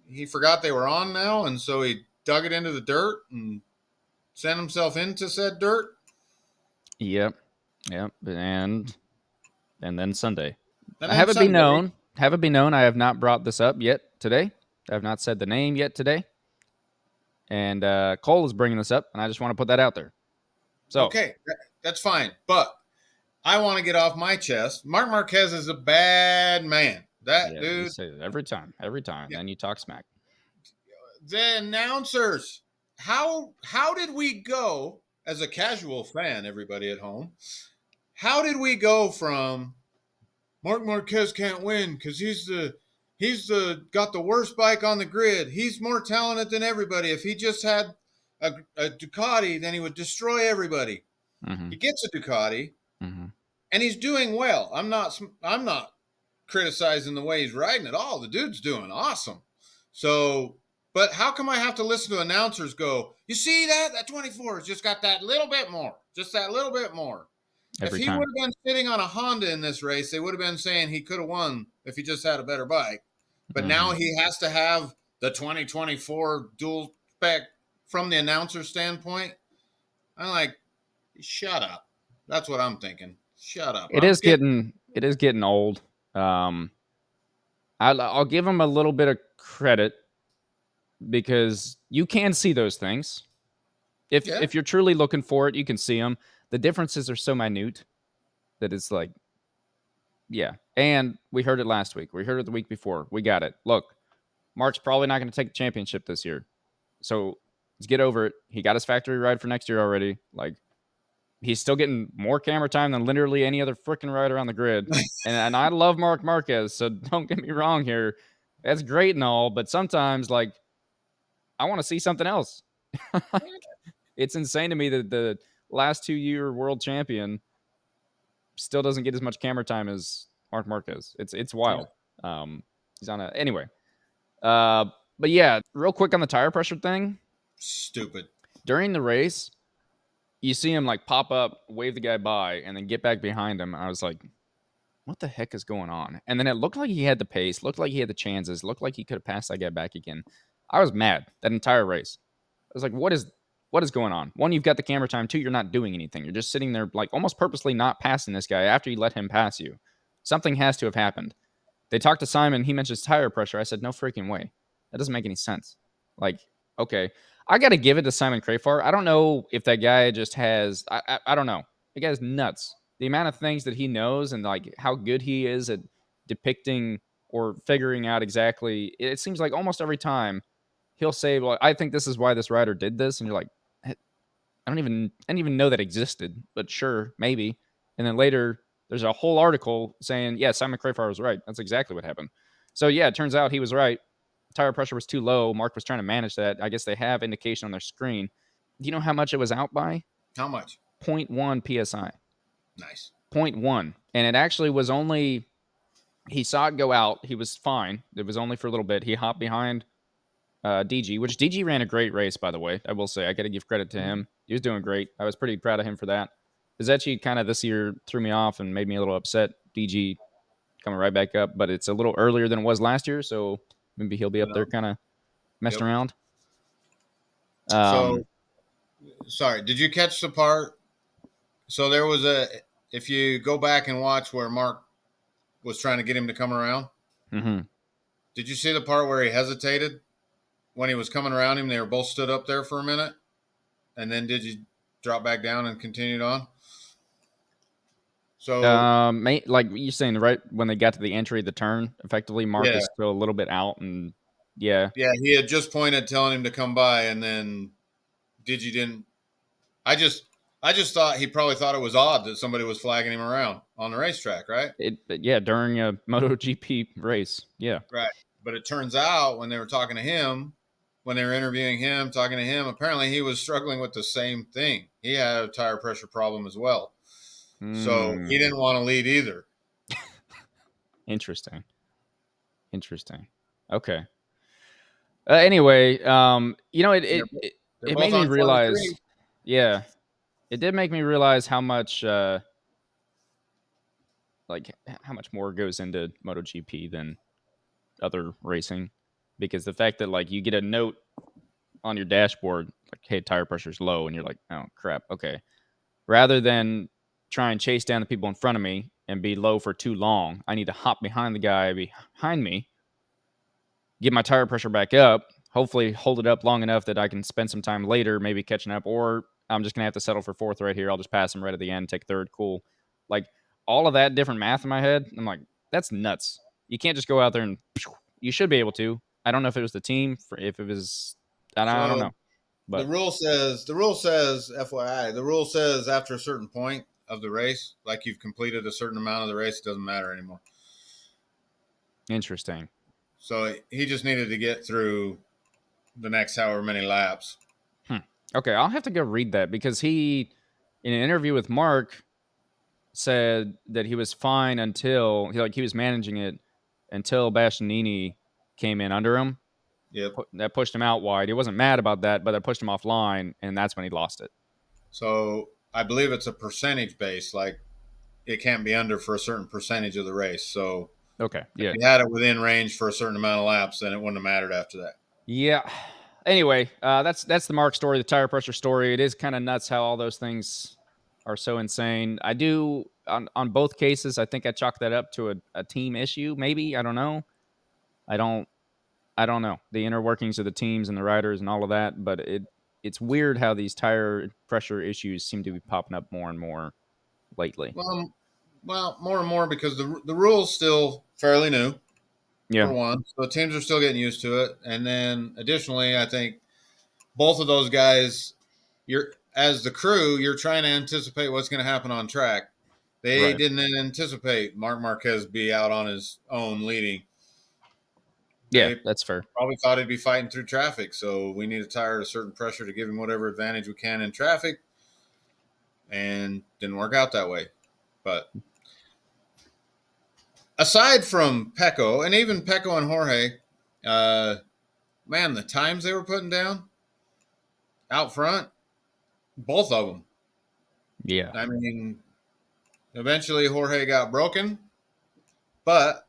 he forgot they were on now, and so he dug it into the dirt and sent himself into said dirt. Yep. And then Sunday. And have it be known, I have not brought this up yet today. I have not said the name yet today. And Cole is bringing this up, and I just want to put that out there. So okay, that's fine. But I want to get off my chest. Marc Marquez is a bad man. That dude. You say it every time. Yeah. Then you talk smack. The announcers. How did we go as a casual fan, everybody at home? How did we go from Marc Marquez can't win because he's got the worst bike on the grid. He's more talented than everybody. If he just had a Ducati, then he would destroy everybody. Mm-hmm. He gets a Ducati, and he's doing well. I'm not criticizing the way he's riding at all. The dude's doing awesome. So, but how come I have to listen to announcers go, you see that 24 has just got that little bit more, just that little bit more. If he would have been sitting on a Honda in this race, they would have been saying he could have won if he just had a better bike. But now he has to have the 2024 dual spec from the announcer standpoint. I'm like, shut up. That's what I'm thinking. Shut up. It is getting old. I'll give him a little bit of credit because you can see those things. If you're truly looking for it, you can see them. The differences are so minute that it's like, yeah. And we heard it last week. We heard it the week before. We got it. Look, Mark's probably not going to take the championship this year. So let's get over it. He got his factory ride for next year already. Like, he's still getting more camera time than literally any other freaking rider on the grid. and I love Marc Marquez, so don't get me wrong here. That's great and all, but sometimes, like, I want to see something else. It's insane to me that the last 2-year world champion still doesn't get as much camera time as Marc Marquez. It's wild. Yeah. He's on anyway. But yeah, real quick on the tire pressure thing. Stupid. During the race, you see him like pop up, wave the guy by, and then get back behind him. I was like, what the heck is going on? And then it looked like he had the pace, looked like he had the chances, looked like he could have passed that guy back again. I was mad that entire race. I was like, what is going on? One, you've got the camera time. Two, you're not doing anything. You're just sitting there like almost purposely not passing this guy after you let him pass you. Something has to have happened. They talked to Simon. He mentions tire pressure. I said, no freaking way. That doesn't make any sense. Like, okay. I got to give it to Simon Crafar. I don't know if that guy just has, I don't know. The guy's nuts. The amount of things that he knows and like how good he is at depicting or figuring out exactly. It seems like almost every time he'll say, "Well, I think this is why this rider did this," and you're like, I didn't even know that existed, but sure, maybe. And then later, there's a whole article saying, "Yeah, Simon Crafar was right. That's exactly what happened." So yeah, it turns out he was right. Tire pressure was too low. Mark was trying to manage that. I guess they have indication on their screen. Do you know how much it was out by? How much? 0.1 psi. Nice. 0.1, and it actually was only. He saw it go out. He was fine. It was only for a little bit. He hopped behind DG, which DG ran a great race, by the way. I will say, I got to give credit to him. He was doing great. I was pretty proud of him for that. Pizetti kind of this year threw me off and made me a little upset. DG coming right back up, but it's a little earlier than it was last year, so maybe he'll be up there kind of messing around. So, sorry, did you catch the part? So there was if you go back and watch where Mark was trying to get him to come around, did you see the part where he hesitated when he was coming around him? They were both stood up there for a minute, and then did you drop back down and continued on? So, like you're saying, right when they got to the entry of the turn, effectively Mark was still a little bit out, and he had just pointed, telling him to come by, and then Digi didn't. I just thought he probably thought it was odd that somebody was flagging him around on the racetrack, right? During a MotoGP race, right. But it turns out when they were talking to him, when they were interviewing him, talking to him, apparently he was struggling with the same thing. He had a tire pressure problem as well. So he didn't want to lead either. Interesting. Okay. Anyway, it made me realize. Yeah, it did make me realize how much, how much more goes into MotoGP than other racing, because the fact that like you get a note on your dashboard like, "Hey, tire pressure's low," and you're like, "Oh crap, okay," rather than try and chase down the people in front of me and be low for too long. I need to hop behind the guy behind me, get my tire pressure back up, hopefully hold it up long enough that I can spend some time later maybe catching up, or I'm just going to have to settle for fourth right here. I'll just pass him right at the end, take third, cool. Like all of that different math in my head, I'm like, that's nuts. You can't just go out there and you should be able to. I don't know if it was the team, if it was, I don't know. But the rule says, FYI, the rule says after a certain point of the race, like you've completed a certain amount of the race, it doesn't matter anymore. Interesting. So he just needed to get through the next however many laps. Okay, I'll have to go read that, because he, in an interview with Mark, said that he was fine until he was managing it until Bastianini came in under him. Yep. That pushed him out wide. He wasn't mad about that, but that pushed him offline, and that's when he lost it. So I believe it's a percentage base. Like it can't be under for a certain percentage of the race. So if you had it within range for a certain amount of laps, then it wouldn't have mattered after that. Yeah. Anyway, that's the Mark story, the tire pressure story. It is kind of nuts how all those things are so insane. I do on both cases. I think I chalk that up to a team issue. Maybe, I don't know. I don't know the inner workings of the teams and the riders and all of that, but it's weird how these tire pressure issues seem to be popping up more and more lately. Well, more and more because the rule's still fairly new. Yeah. For one, so teams are still getting used to it, and then additionally, I think both of those guys, as the crew, you're trying to anticipate what's going to happen on track. They didn't anticipate Marc Marquez be out on his own leading. That's fair. Probably thought he'd be fighting through traffic, so we need a tire at a certain pressure to give him whatever advantage we can in traffic, and didn't work out that way. But aside from Pecco, and even Pecco and Jorge, man, the times they were putting down out front, both of them. Yeah. I mean, eventually Jorge got broken, but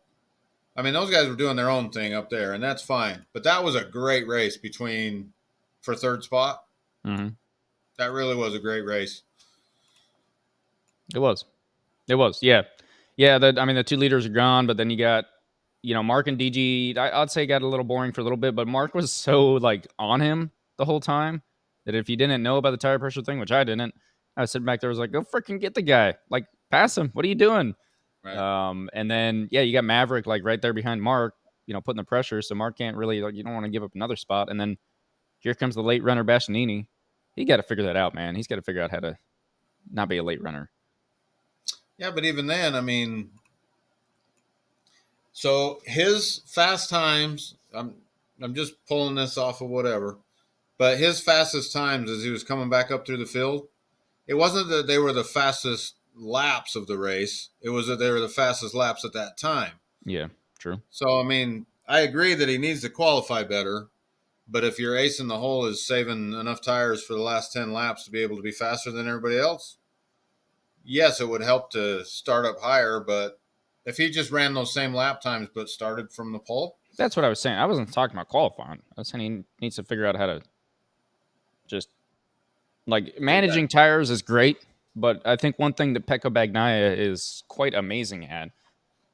I mean, those guys were doing their own thing up there, and that's fine. But that was a great race for third spot. Mm-hmm. That really was a great race. It was. Yeah. The 2 leaders are gone, but then you got, Mark and DG. I'd say got a little boring for a little bit, but Mark was so like on him the whole time that if you didn't know about the tire pressure thing, which I didn't, I was sitting back there, was like, go freaking get the guy, like pass him. What are you doing? Right. And then you got Maverick like right there behind Mark, putting the pressure. So Mark can't really, you don't want to give up another spot. And then here comes the late runner, Bastianini. He got to figure that out, man. He's got to figure out how to not be a late runner. Yeah, but even then, I mean, so his fast times, I'm just pulling this off of whatever, but his fastest times as he was coming back up through the field, it wasn't that they were the fastest laps of the race. It was that they were the fastest laps at that time. Yeah, true. So, I mean, I agree that he needs to qualify better, but if your ace in the hole is saving enough tires for the last 10 laps to be able to be faster than everybody else, yes, it would help to start up higher, but if he just ran those same lap times but started from the pole. That's what I was saying. I wasn't talking about qualifying. I was saying he needs to figure out how to just, like, managing tires is great, but I think one thing that Pecco Bagnaia is quite amazing at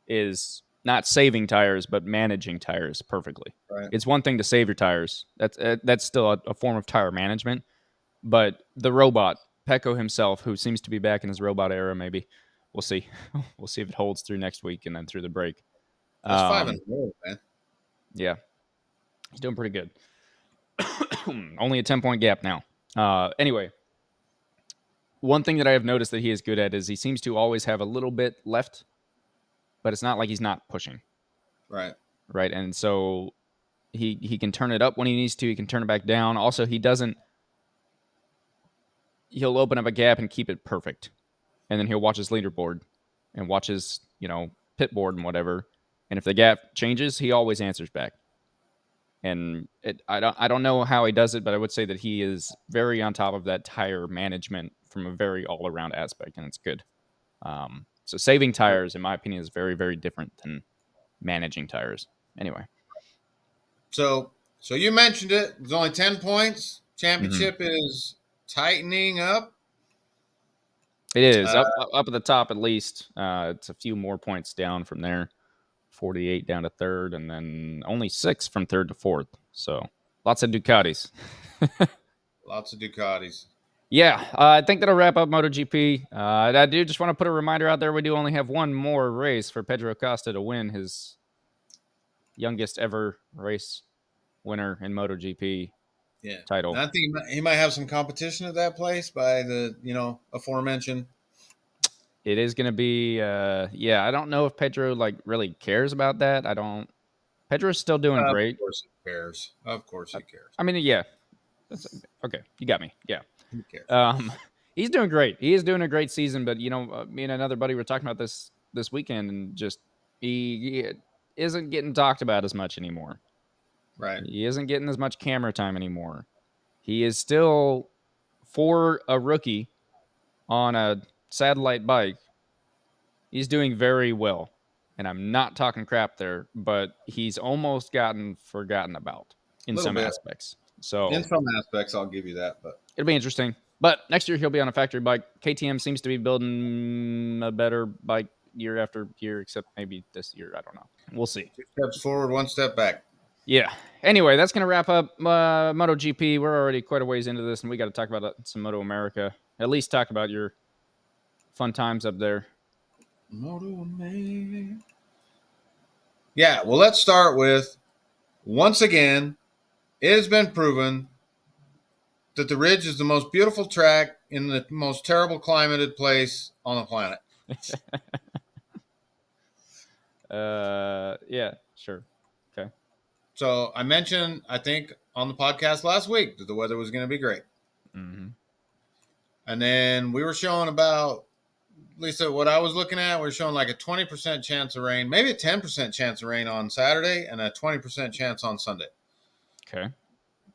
is not saving tires, but managing tires perfectly. Right. It's one thing to save your tires. That's still a form of tire management. But the robot, Pecco himself, who seems to be back in his robot era, maybe. We'll see. We'll see if it holds through next week and then through the break. That's 5 in a row, man. Yeah. He's doing pretty good. Only a 10-point gap now. Anyway, one thing that I have noticed that he is good at is he seems to always have a little bit left, but it's not like he's not pushing. Right. Right. And so he can turn it up when he needs to. He can turn it back down. Also, he'll open up a gap and keep it perfect. And then he'll watch his leaderboard and watch his, pit board and whatever. And if the gap changes, he always answers back. And I don't know how he does it, but I would say that he is very on top of that tire management from a very all around aspect, and it's good. So saving tires, in my opinion, is very, very different than managing tires. Anyway. So you mentioned it. There's only 10 points. Championship is tightening up. It is up at the top at least. It's a few more points down from there. 48 down to third, and then only 6 from third to fourth. So lots of Ducatis. Lots of Ducatis. Yeah, I think that'll wrap up MotoGP. I do just want to put a reminder out there. We do only have one more race for Pedro Acosta to win his youngest ever race winner in MotoGP title. And I think he might have some competition at that place by the, aforementioned. It is going to be, I don't know if Pedro really cares about that. Pedro's still doing great. Of course he cares. Of course he cares. I mean, yeah. Okay, you got me. Yeah. Who cares? He's doing great. He is doing a great season, but me and another buddy were talking about this weekend, and just he isn't getting talked about as much anymore. Right. He isn't getting as much camera time anymore. He is still, for a rookie on a satellite bike, he's doing very well. And I'm not talking crap there, but he's almost gotten forgotten about in some aspects. So in some aspects, I'll give you that, but it'll be interesting. But next year he'll be on a factory bike. KTM seems to be building a better bike year after year, except maybe this year. I don't know. We'll see. 2 steps forward, 1 step back. Yeah. Anyway, that's going to wrap up MotoGP. We're already quite a ways into this, and we got to talk about some Moto America. At least talk about your fun times up there. Moto America. Yeah, well, let's start with, once again, it has been proven that the Ridge is the most beautiful track in the most terrible climated place on the planet. Yeah, sure. Okay. So I mentioned, I think, on the podcast last week that the weather was going to be great. Mm-hmm. And then we were showing about, at least what I was looking at, we were showing like a 20% chance of rain, maybe a 10% chance of rain on Saturday and a 20% chance on Sunday. Okay.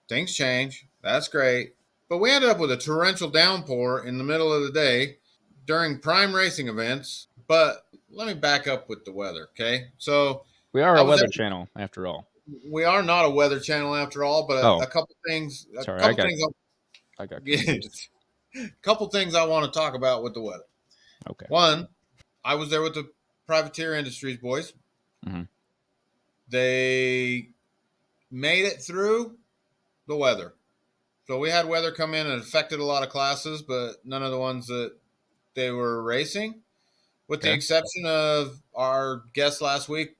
Things change. That's great. But we ended up with a torrential downpour in the middle of the day during prime racing events. But let me back up with the weather, okay? So we are a weather channel, after all. We are not a weather channel, after all, but a couple things. Sorry, I got confused. A couple things I want to talk about with the weather. Okay. One, I was there with the Privateer Industries boys. Mm-hmm. They made it through the weather. So we had weather come in and affected a lot of classes, but none of the ones that they were racing, with the exception of our guest last week,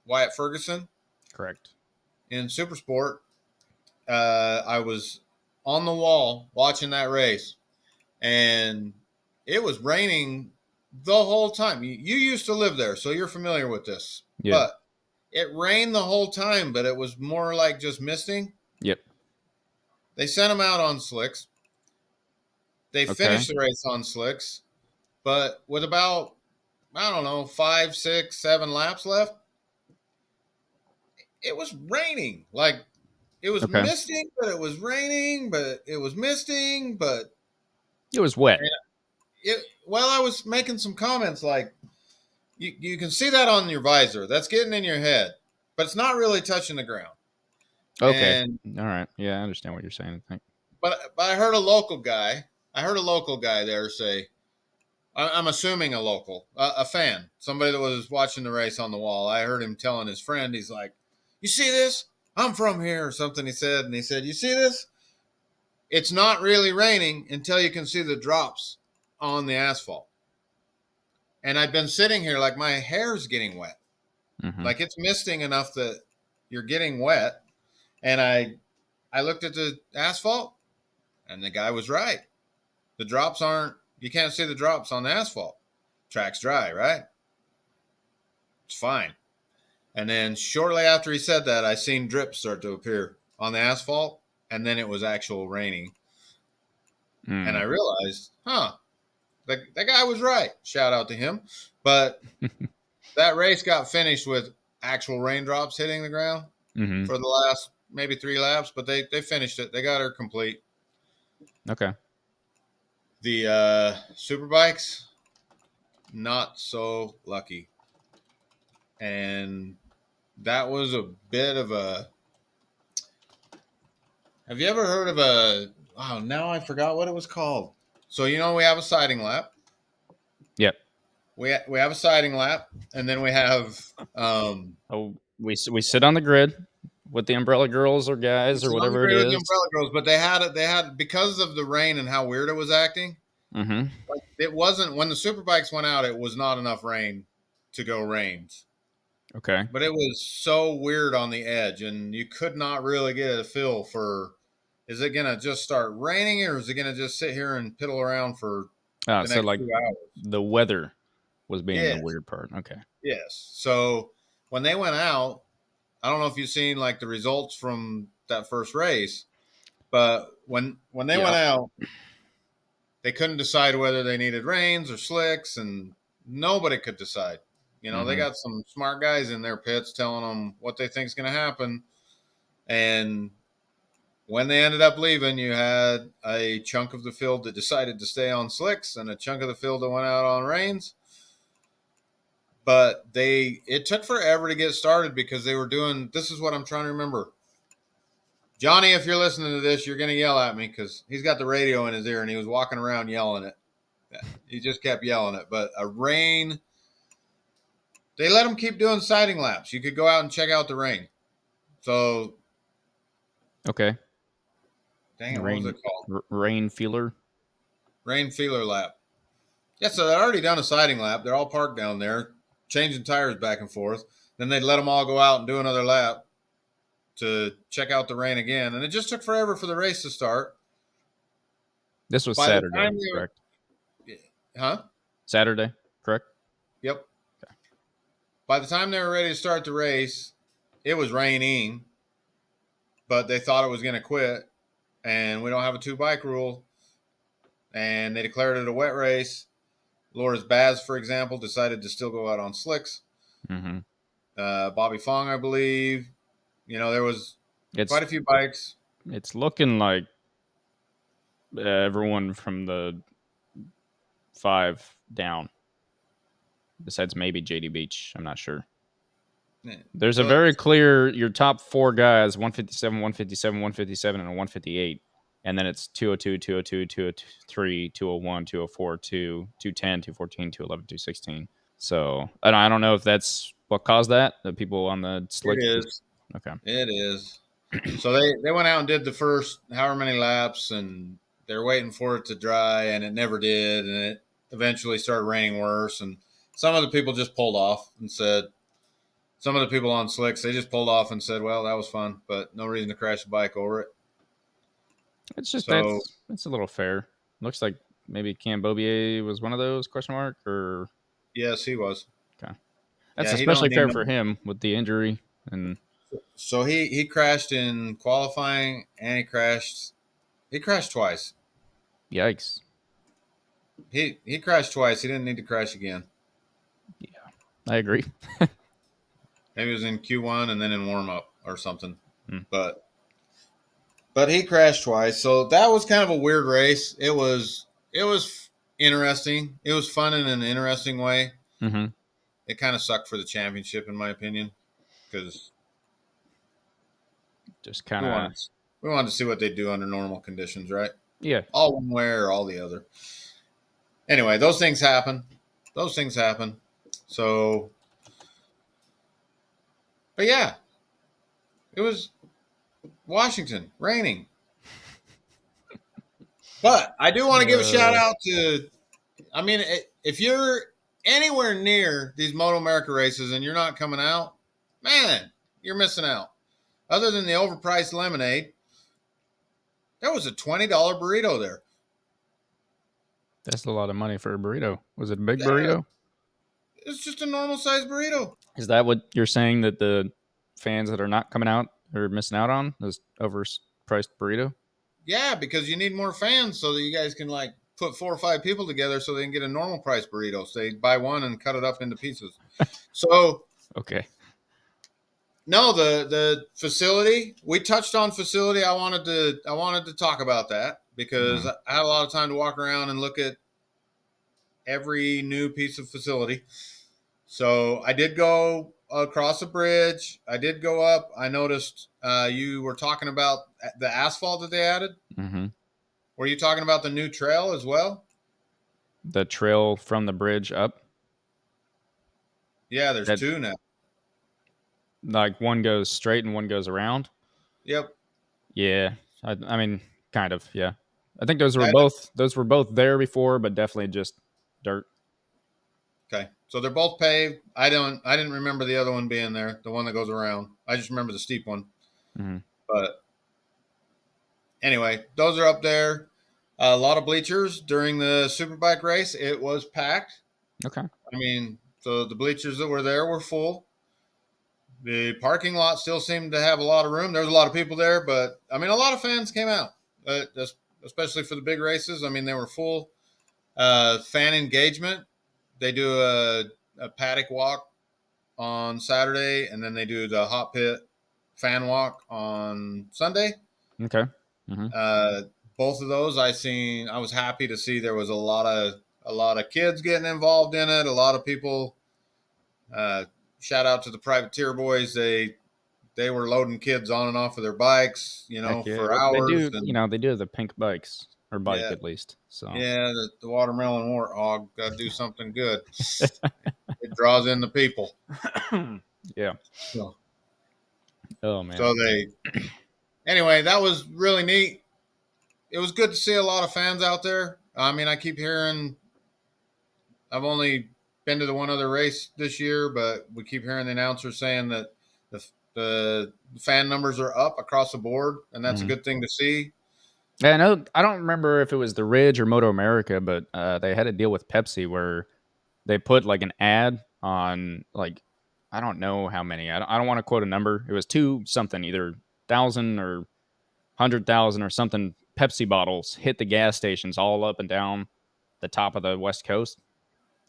Wyatt Ferguson Correct. in Supersport. I was on the wall watching that race, and it was raining the whole time. You used to live there, so you're familiar with this. Yeah. But it rained the whole time, but it was more like just misting. Yep. They sent him out on slicks. They Okay. finished the race on slicks, but with about, I don't know, 5, 6, 7 laps left, it was raining. Like, it was Okay. misting, but it was raining, but it was misting, but It was wet. well, I was making some comments like, you can see that on your visor. That's getting in your head, but it's not really touching the ground. Okay. And, All right. Yeah, I understand what you're saying. I think. but I heard a local guy. I heard a local guy there say, I'm assuming a local, a fan, somebody that was watching the race on the wall. I heard him telling his friend, he's like, "You see this? I'm from here," or something. He said, "You see this? It's not really raining until you can see the drops on the asphalt." And I've been sitting here like my hair's getting wet. Mm-hmm. Like it's misting enough that you're getting wet. And I looked at the asphalt, and the guy was right. The drops aren't, you can't see the drops on the asphalt. Track's dry, right? It's fine. And then shortly after he said that, I seen drips start to appear on the asphalt, and then it was actual raining. And I realized, that guy was right. Shout out to him. But that race got finished with actual raindrops hitting the ground for the last maybe 3 laps, but they finished it. They got her complete. Okay. The Superbikes, not so lucky. And that was a bit of a... Have you ever heard of a... Oh, now I forgot what it was called. So, we have a siding lap. Yep. We have a siding lap, and then we have... we sit on the grid with the umbrella girls or guys or whatever it is. The umbrella girls, but they had because of the rain and how weird it was acting. Mm-hmm. Like it wasn't when the Superbikes went out. It was not enough rain to go reigns. Okay. But it was so weird on the edge, and you could not really get a feel for, is it going to just start raining, or is it going to just sit here and piddle around for the next 2 hours? The weather was being the weird part. Okay. Yes. So when they went out, I don't know if you've seen like the results from that first race, but when they went out, they couldn't decide whether they needed rains or slicks, and nobody could decide. They got some smart guys in their pits telling them what they think is going to happen. And when they ended up leaving, you had a chunk of the field that decided to stay on slicks and a chunk of the field that went out on rains. But it took forever to get started because they were doing, this is what I'm trying to remember. Johnny, if you're listening to this, you're going to yell at me because he's got the radio in his ear and he was walking around yelling it. He just kept yelling it. But they let them keep doing siding laps. You could go out and check out the rain. So. Okay. Dang it, what was it called? Rain feeler. Rain feeler lap. Yeah, so they'd already done a siding lap. They're all parked down there, changing tires back and forth. Then they'd let them all go out and do another lap to check out the rain again. And it just took forever for the race to start. This was Saturday, correct? Huh? Saturday, correct? Yep. Okay. By the time they were ready to start the race, it was raining, but they thought it was going to quit. And we don't have a 2-bike rule. And they declared it a wet race. Loris Baz, for example, decided to still go out on slicks. Mm-hmm. Bobby Fong, I believe. There was quite a few bikes. It's looking like everyone from the 5 down, besides maybe JD Beach. I'm not sure. Yeah. There's a very clear, your top 4 guys, 157, 157, 157, and a 158. And then it's 202, 202, 203, 201, 204, 210, 214, 211, 216. So I don't know if that's what caused that. The people on the slick. It is. Okay. It is. So they went out and did the first however many laps, and they're waiting for it to dry, and it never did. And it eventually started raining worse. And some of the people just pulled off and said, some of the people on slicks, they just pulled off and said, well, that was fun, but no reason to crash the bike over it. It's just So that's a little fair. Looks like maybe Cambobier was one of those question mark or yes, he was. okay. That's Yeah, he don't especially need fair no. for him with the injury and So he crashed in qualifying and he crashed twice. yikes. He crashed twice. He didn't need to crash again. Yeah, I agree. Maybe it was in Q1 and then in warm up or something. Hmm. But he crashed twice. So that was kind of a weird race. It was interesting. It was fun in an interesting way. Mm-hmm. It kind of sucked for the championship in my opinion because Just we kind of wanted we wanted to see what they do under normal conditions, right? yeah. All one way or all the other. Anyway, those things happen. Those things happen. So, but yeah, it was Washington raining. But I do want to give a shout out to, I mean, if you're anywhere near these Moto America races and you're not coming out, man, you're missing out. Other than the overpriced lemonade, there was a $20 burrito there. That's a lot of money for a burrito. Was it a big Yeah, burrito? it's just a normal sized burrito. Is that what you're saying that the fans that are not coming out are missing out on? This overpriced burrito? Yeah, because you need more fans so that you guys can like put 4 or 5 people together so they can get a normal price burrito. So they buy one and cut it up into pieces. So Okay. no, the facility, we touched on facility. I wanted to talk about that because I had a lot of time to walk around and look at every new piece of facility. So I did go across the bridge. I did go up. I noticed you were talking about the asphalt that they added. Mm-hmm. Were you talking about the new trail as well? The trail from the bridge up. Yeah, there's That 2 now. like one goes straight and one goes around. Yep. Yeah, I mean, kind of. Yeah, I think those That, were both there before, but definitely just dirt. okay. So they're both paved. I didn't remember the other one being there, the one that goes around. I just remember the steep one. Mm-hmm. But anyway, those are up there. A lot of bleachers during the Superbike race. It was packed. Okay. I mean, so the bleachers that were there were full. The parking lot still seemed to have a lot of room. There was a lot of people there, but I mean, a lot of fans came out, especially for the big races. I mean, they were full. Fan engagement. They do a paddock walk on Saturday, and then they do the hot pit fan walk on Sunday. Okay. Mm-hmm. Both of those I was happy to see there was a lot of kids getting involved in it. A lot of people. Shout out to the privateer boys. They were loading kids on and off of their bikes, Heck yeah. for They hours. do. And They do the pink bikes or bike yeah, at least. So yeah, the watermelon warthog got to do something good. It draws in the people. yeah. So, Oh man. so anyway, that was really neat. It was good to see a lot of fans out there. I mean, I keep hearing, I've only been to the one other race this year, but we keep hearing the announcers saying that the fan numbers are up across the board, and that's a good thing to see. Yeah, I know. I don't remember if it was the Ridge or Moto America, but they had a deal with Pepsi where they put like an ad on like I don't know how many. I don't want to quote a number. It was 2 something, either 1,000 or 100,000 or something. Pepsi bottles hit the gas stations all up and down the top of the West Coast,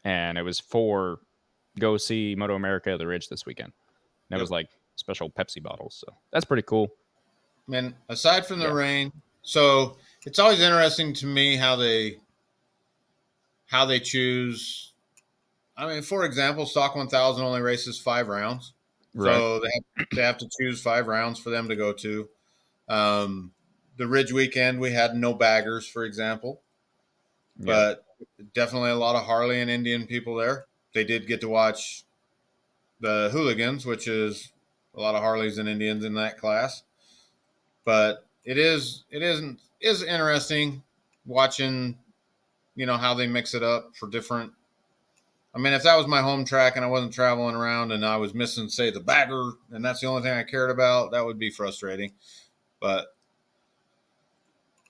and it was for go see Moto America at the Ridge this weekend. And it was like special Pepsi bottles, so that's pretty cool. I mean, aside from the rain, so it's always interesting to me how they choose. I mean, for example, Stock 1000 only races 5 rounds, Right. so they have to choose 5 rounds for them to go to. The Ridge weekend, we had no baggers, for example, but definitely a lot of Harley and Indian people there. They did get to watch the hooligans, which is a lot of Harleys and Indians in that class. But it is interesting watching, how they mix it up for different I mean, if that was my home track and I wasn't traveling around and I was missing, say, the bagger, and that's the only thing I cared about, that would be frustrating. But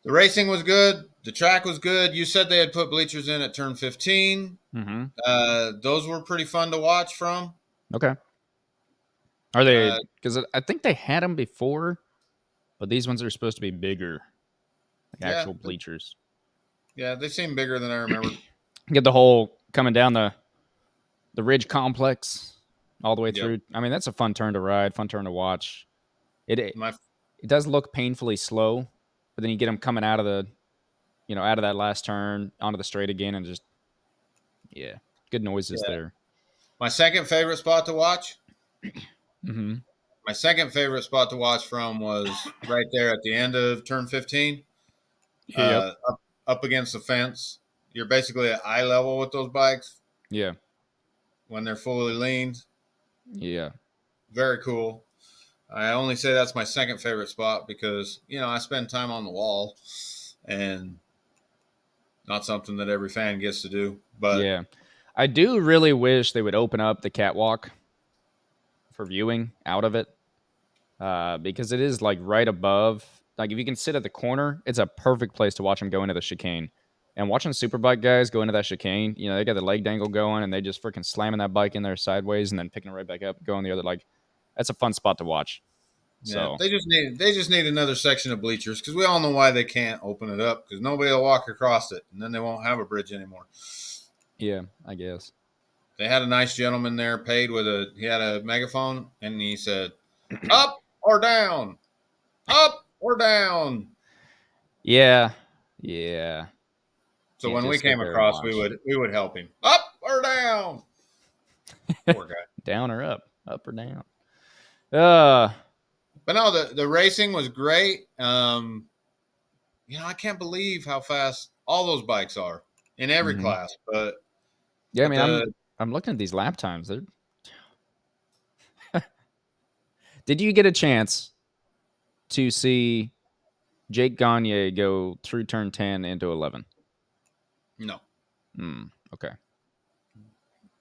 the racing was good. The track was good. You said they had put bleachers in at turn 15. Mm-hmm. Those were pretty fun to watch from. Okay. Are they? Uh, Because I think they had them before, but these ones are supposed to be bigger, like yeah, actual bleachers. yeah, they seem bigger than I remember. Get the whole coming down the Ridge complex all the way Yep. through. I mean, that's a fun turn to ride, fun turn to watch. It My does look painfully slow, but then you get them coming out of out of that last turn onto the straight again, and just good noises yeah, there. my second favorite spot to watch. Mm-hmm. My second favorite spot to watch from was right there at the end of turn 15, Yep. up against the fence. You're basically at eye level with those bikes Yeah. when they're fully leaned. Yeah. Very cool. I only say that's my second favorite spot because, I spend time on the wall and not something that every fan gets to do. But Yeah. I do really wish they would open up the catwalk for viewing out of it, because it is like right above. Like if you can sit at the corner, it's a perfect place to watch them go into the chicane. And watching superbike guys go into that chicane, they got the leg dangle going and they just freaking slamming that bike in there sideways and then picking it right back up, going the other. Like that's a fun spot to watch. yeah, So they just need another section of bleachers because we all know why they can't open it up because nobody will walk across it and then they won't have a bridge anymore. yeah, I guess. They had a nice gentleman there, he had a megaphone and he said, "Up or down, up or down." Yeah, yeah. So Can't when we just sit came there and across, we watch. would help him. Up or down. Poor guy. Down or up or down. Uh, But no, the racing was great. I can't believe how fast all those bikes are in every mhm. class. But Yeah, I but mean, the I'm looking at these lap times. They're Did you get a chance to see Jake Gagne go through turn 10 into 11? no, Okay.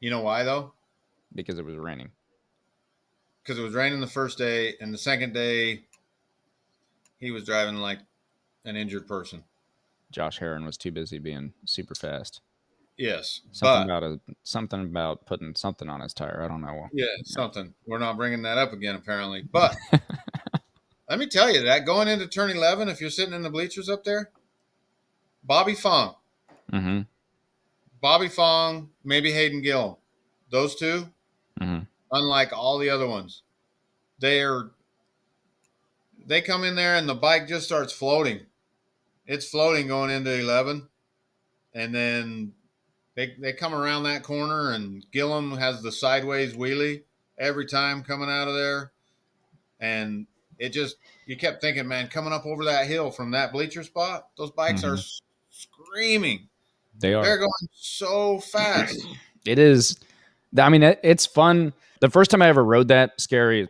you know why though? Because it was raining. Because it was raining the first day, and the second day he was driving like an injured person. Josh Herron was too busy being super fast. Yes, Something but about putting something on his tire. I don't know. yeah, something. We're not bringing that up again, apparently. But let me tell you that going into turn 11, if you're sitting in the bleachers up there, Bobby Fong, Mm-hmm. maybe Hayden Gillum, those two, Mm-hmm. unlike all the other ones, they come in there and the bike just starts floating. It's floating going into 11, and then they come around that corner, and Gillum has the sideways wheelie every time coming out of there, and it just you kept thinking, man, coming up over that hill from that bleacher spot, those bikes are Mm-hmm. screaming. They They're are. going so fast. It is. I mean, it's fun. The first time I ever rode that, scary,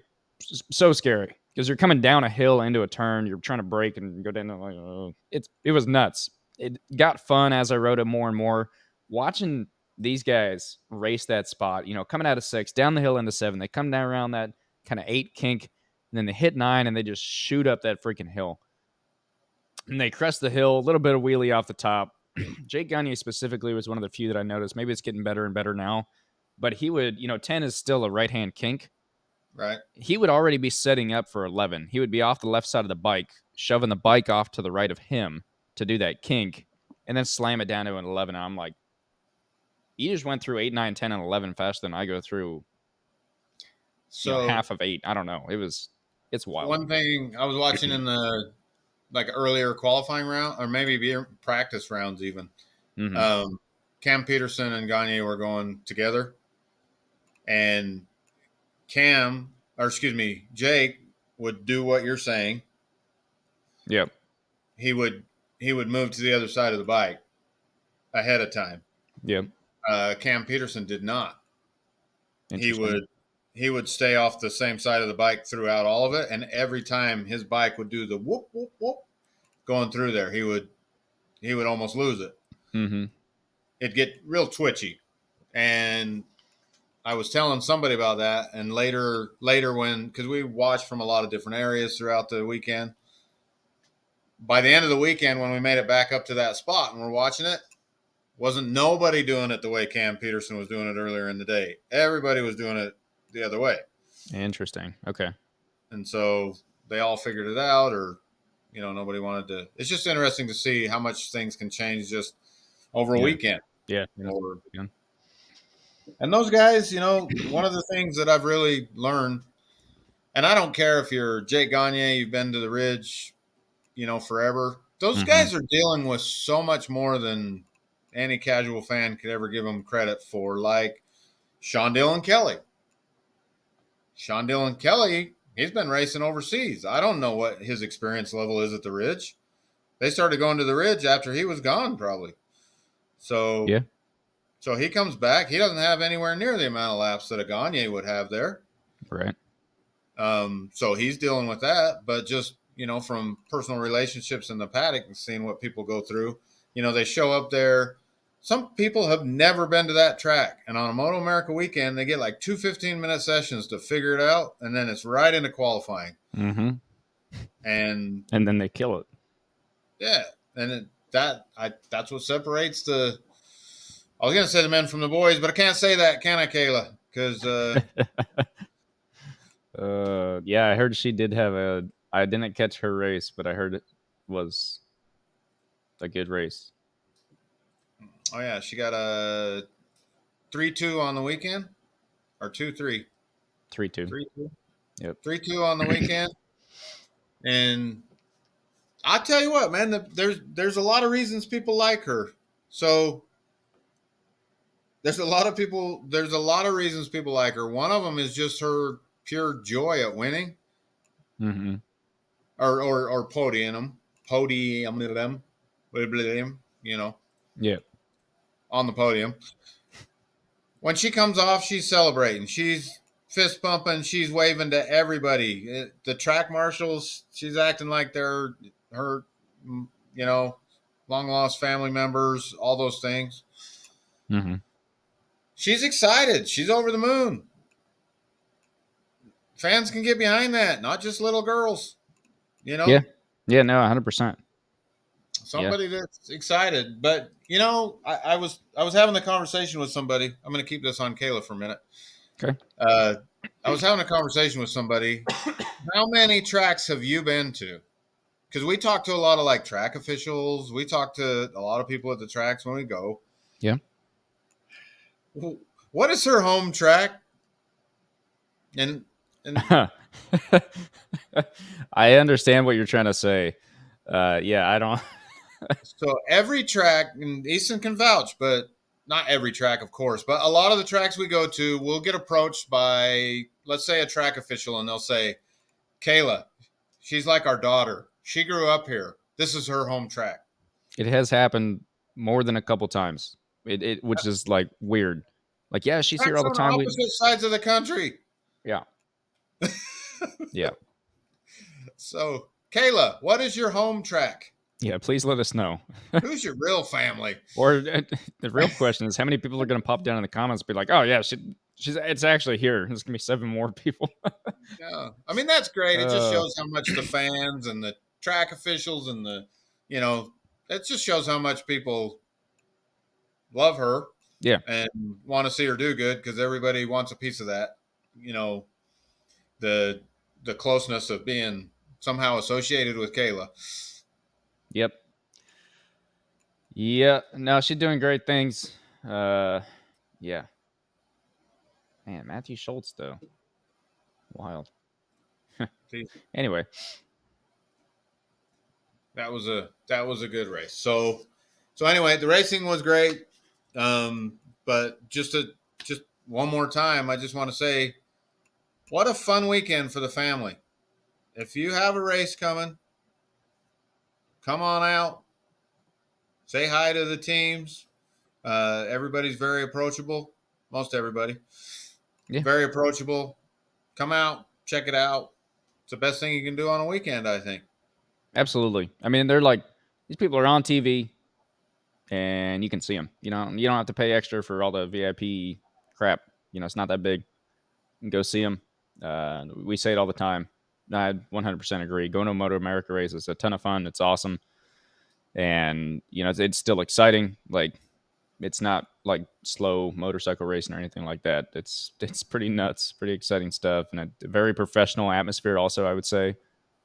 so scary because you're coming down a hill into a turn. You're trying to brake and go down. Like, oh. It was nuts. It got fun as I rode it more and more. Watching these guys race that spot, coming out of 6, down the hill into 7, they come down around that kind of 8 kink, and then they hit 9, and they just shoot up that freaking hill. And they crest the hill, a little bit of wheelie off the top. Jake Gagne specifically was one of the few that I noticed. Maybe it's getting better and better now, but he would, 10 is still a right hand kink. Right. He would already be setting up for 11. He would be off the left side of the bike, shoving the bike off to the right of him to do that kink, and then slam it down to an 11. And I'm like, you just went through 8, 9, 10, and 11 faster than I go through, So half of 8. I don't know. It's wild. one thing I was watching in the earlier qualifying round, or maybe practice rounds even. Mm-hmm. Cam Peterson and Gagne were going together, and Jake would do what you're saying. Yep. He would move to the other side of the bike ahead of time. Yep. Cam Peterson did not. He Interesting. would stay off the same side of the bike throughout all of it, and every time his bike would do the whoop whoop whoop going through there, he would almost lose it. Mm-hmm. It'd get real twitchy, And I was telling somebody about that, and later when, because we watched from a lot of different areas throughout the weekend, by the end of the weekend when we made it back up to that spot and we're watching it, wasn't nobody doing it the way Cam Peterson was doing it earlier in the day. Everybody was doing it the other way. Interesting. Okay. And so they all figured it out, or nobody wanted to. It's just interesting to see how much things can change just over a weekend. Yeah. And those guys, one of the things that I've really learned, and I don't care if you're Jake Gagne, you've been to the Ridge, forever. Those guys are dealing with so much more than any casual fan could ever give them credit for, like Sean Dillon Kelly. Sean Dillon Kelly, he's been racing overseas. I don't know what his experience level is at the Ridge. They started going to the Ridge after he was gone, probably. So, yeah. So he comes back. He doesn't have anywhere near the amount of laps that a Gagne would have there. Right. So he's dealing with that. But just, from personal relationships in the paddock and seeing what people go through, they show up there. Some people have never been to that track. And on a Moto America weekend, they get like 2 15-minute sessions to figure it out. And then it's right into qualifying. Mm-hmm. And then they kill it. Yeah. And that's what separates the, I was going to say the men from the boys, but I can't say that, can I, Kayla? Because yeah, I heard she did have I didn't catch her race, but I heard it was a good race. Oh yeah, she got a 3-2 on the weekend, or 2-3. 3-2. 3-2. Yep. 3-2 on the weekend, and I tell you what, man, there's a lot of reasons people like her. So there's a lot of reasons people like her. One of them is just her pure joy at winning, or podium, Yeah. on the podium. When she comes off, she's celebrating. She's fist pumping. She's waving to everybody. The track marshals, she's acting like they're her, long lost family members, all those things. Mm-hmm. She's excited. She's over the moon. Fans can get behind that, not just little girls. Yeah. Yeah, no, 100%. Somebody that's excited. But I was having a conversation with somebody. I'm going to keep this on Kayla for a minute. Okay. I was having a conversation with somebody. How many tracks have you been to? Because we talk to a lot of like track officials. We talk to a lot of people at the tracks when we go. Yeah. What is her home track? And I understand what you're trying to say. Yeah, I don't. So every track, and Easton can vouch, but not every track, of course, but a lot of the tracks we go to, we'll get approached by, let's say, a track official, and they'll say, Kayla, she's like our daughter. She grew up here. This is her home track. It has happened more than a couple times. Which is like weird. Like, yeah, she's here all the time. On opposite sides of the country. Yeah. Yeah. So, Kayla, what is your home track? Yeah, please let us know. Who's your real family? Or the real question is, how many people are going to pop down in the comments and be like, oh, yeah, it's actually here. There's going to be 7 more people. Yeah. I mean, that's great. It just shows how much the fans and the track officials and it just shows how much people love her. Yeah. And want to see her do good, because everybody wants a piece of that. The closeness of being somehow associated with Kayla. Yep. Yeah. No, she's doing great things. Yeah. Man, Matthew Schultz, though. Wild. Anyway. That was a good race. So anyway, the racing was great. But just one more time, I just want to say, what a fun weekend for the family. If you have a race coming, come on out. Say hi to the teams. Everybody's very approachable. Most everybody. Yeah. Very approachable. Come out, check it out. It's the best thing you can do on a weekend, I think. Absolutely. I mean, they're like, these people are on TV and you can see them. You don't have to pay extra for all the VIP crap. It's not that big. You can go see them. We say it all the time. I 100% agree. Going to a Moto America race is a ton of fun. It's awesome, and it's still exciting. Like, it's not like slow motorcycle racing or anything like that. It's pretty nuts, pretty exciting stuff, and a very professional atmosphere. Also, I would say,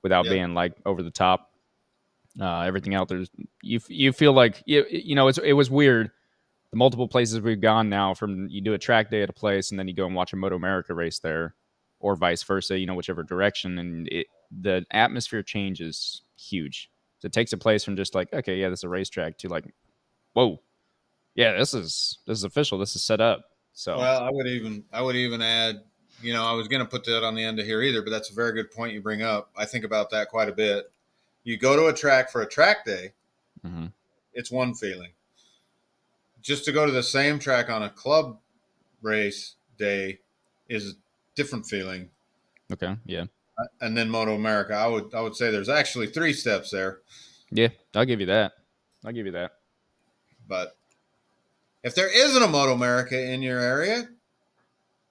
without Yep. being like over the top. Everything out there's you feel like it was weird. The multiple places we've gone now, from you do a track day at a place and then you go and watch a Moto America race there, or vice versa, whichever direction, and the atmosphere changes huge. So it takes a place from just like, okay, yeah, this is a racetrack, to like, whoa, yeah, this is official, this is set up. So Well, I would even add, I was going to put that on the end of here either, but that's a very good point you bring up. I think about that quite a bit. You go to a track for a track day, mhm. it's one feeling. Just to go to the same track on a club race day is a different feeling. Okay, yeah, And then Moto America, I would say there's actually 3 steps there. yeah, I'll give you that. But if there isn't a Moto America in your area,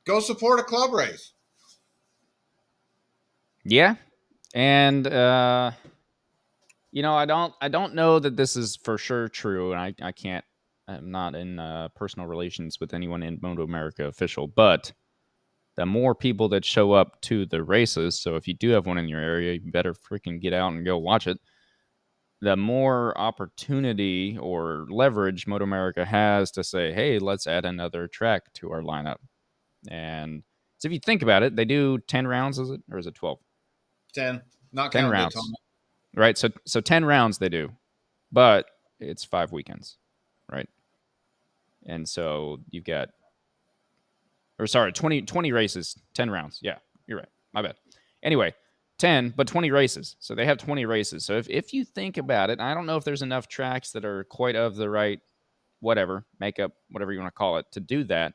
go support a club race. Yeah, and I don't know that this is for sure true, and I can't. I'm not in personal relations with anyone in Moto America official, but the more people that show up to the races, so if you do have one in your area, you better freaking get out and go watch it. The more opportunity or leverage Moto America has to say, hey, let's add another track to our lineup. And so if you think about it, they do 10 rounds, is it? Or is it 12? 10, not 10 counting rounds. Daytona. Right? So 10 rounds they do, but it's 5 weekends, right? And so you've got, or sorry, 20 races, 10 rounds. Yeah, you're right. My bad. Anyway, 10, but 20 races. So they have 20 races. So if you think about it, I don't know if there's enough tracks that are quite of the right, whatever, makeup, whatever you want to call it, to do that.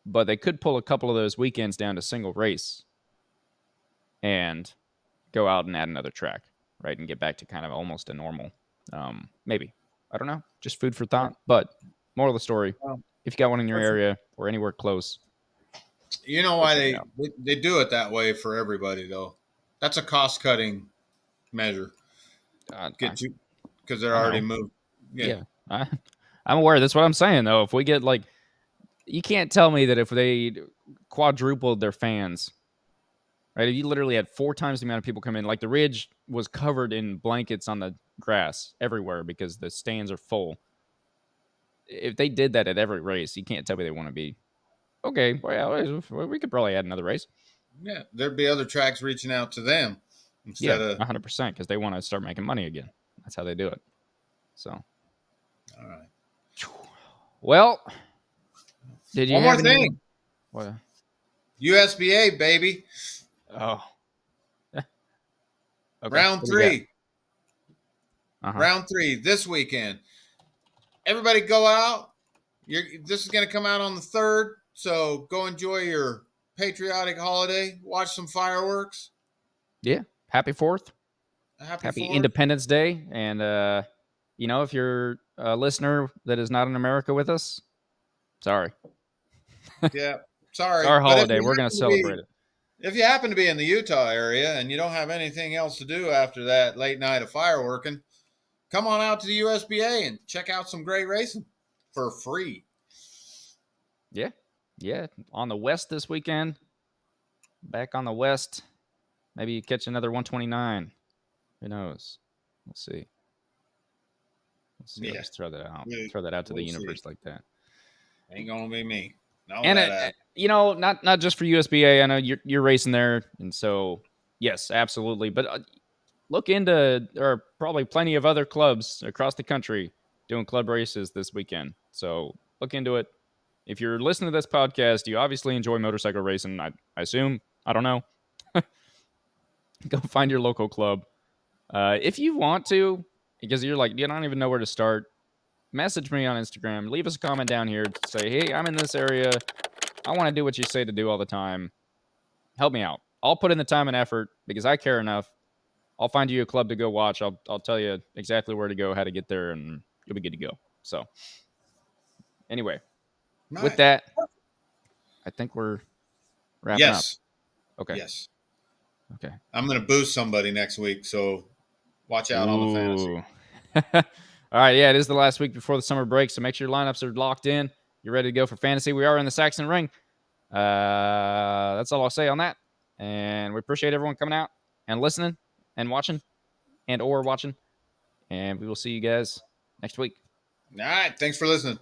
But they could pull a couple of those weekends down to single race and go out and add another track, right? And get back to kind of almost a normal, maybe. I don't know. Just food for thought. But moral of the story, if you got one in your area or anywhere close, You know go why check it out. they do it that way for everybody though? That's a cost cutting measure. Get you because they're I already know. moved. Yeah. I'm aware. That's what I'm saying, though. If we get like, you can't tell me that if they quadrupled their fans, right? If you literally had 4 times the amount of people come in, like the Ridge was covered in blankets on the grass everywhere because the stands are full. If they did that at every race, you can't tell me they want to be, okay, well, we could probably add another race. Yeah, there'd be other tracks reaching out to them Yeah, instead of 100%, because they want to start making money again. That's how they do it. So, all right. well, did you One have more any? thing. What? USBA baby. Oh, okay. Round What do we got? 3. Round 3 this weekend. Everybody go out. This is going to come out on the 3rd, so go enjoy your patriotic holiday. Watch some fireworks. Yeah. Happy 4th. Happy Happy 4th. Independence Day. And, if you're a listener that is not in America with us, sorry. Yeah, sorry. It's our But holiday. We're going to celebrate it. if you happen to be in the Utah area and you don't have anything else to do after that late night of fireworking, come on out to the USBA and check out some great racing for free. Yeah. Yeah. On the West this weekend. Back on the West. Maybe you catch another 129. Who knows? We'll see. Yeah. I'll just throw that out. Throw that out to the universe like that. Ain't gonna be me. And not just for USBA. I know you're racing there, and so yes, absolutely. But look into, there are probably plenty of other clubs across the country doing club races this weekend. So look into it. If you're listening to this podcast, you obviously enjoy motorcycle racing. I assume. I don't know. Go find your local club. If you want to, because you're like, you don't even know where to start, message me on Instagram. Leave us a comment down here. Say, hey, I'm in this area. I want to do what you say to do all the time. Help me out. I'll put in the time and effort because I care enough. I'll find you a club to go watch. I'll tell you exactly where to go, how to get there, and you'll be good to go. So anyway, Right. with that, I think we're wrapping up. Yes. Okay. Yes. Okay. I'm going to boost somebody next week, so watch out on the fantasy. All right. Yeah, it is the last week before the summer break, so make sure your lineups are locked in. You're ready to go for fantasy. We are in the Saxon Ring. That's all I'll say on that. And we appreciate everyone coming out and listening and watching and or watching. And we will see you guys next week. All right. Thanks for listening.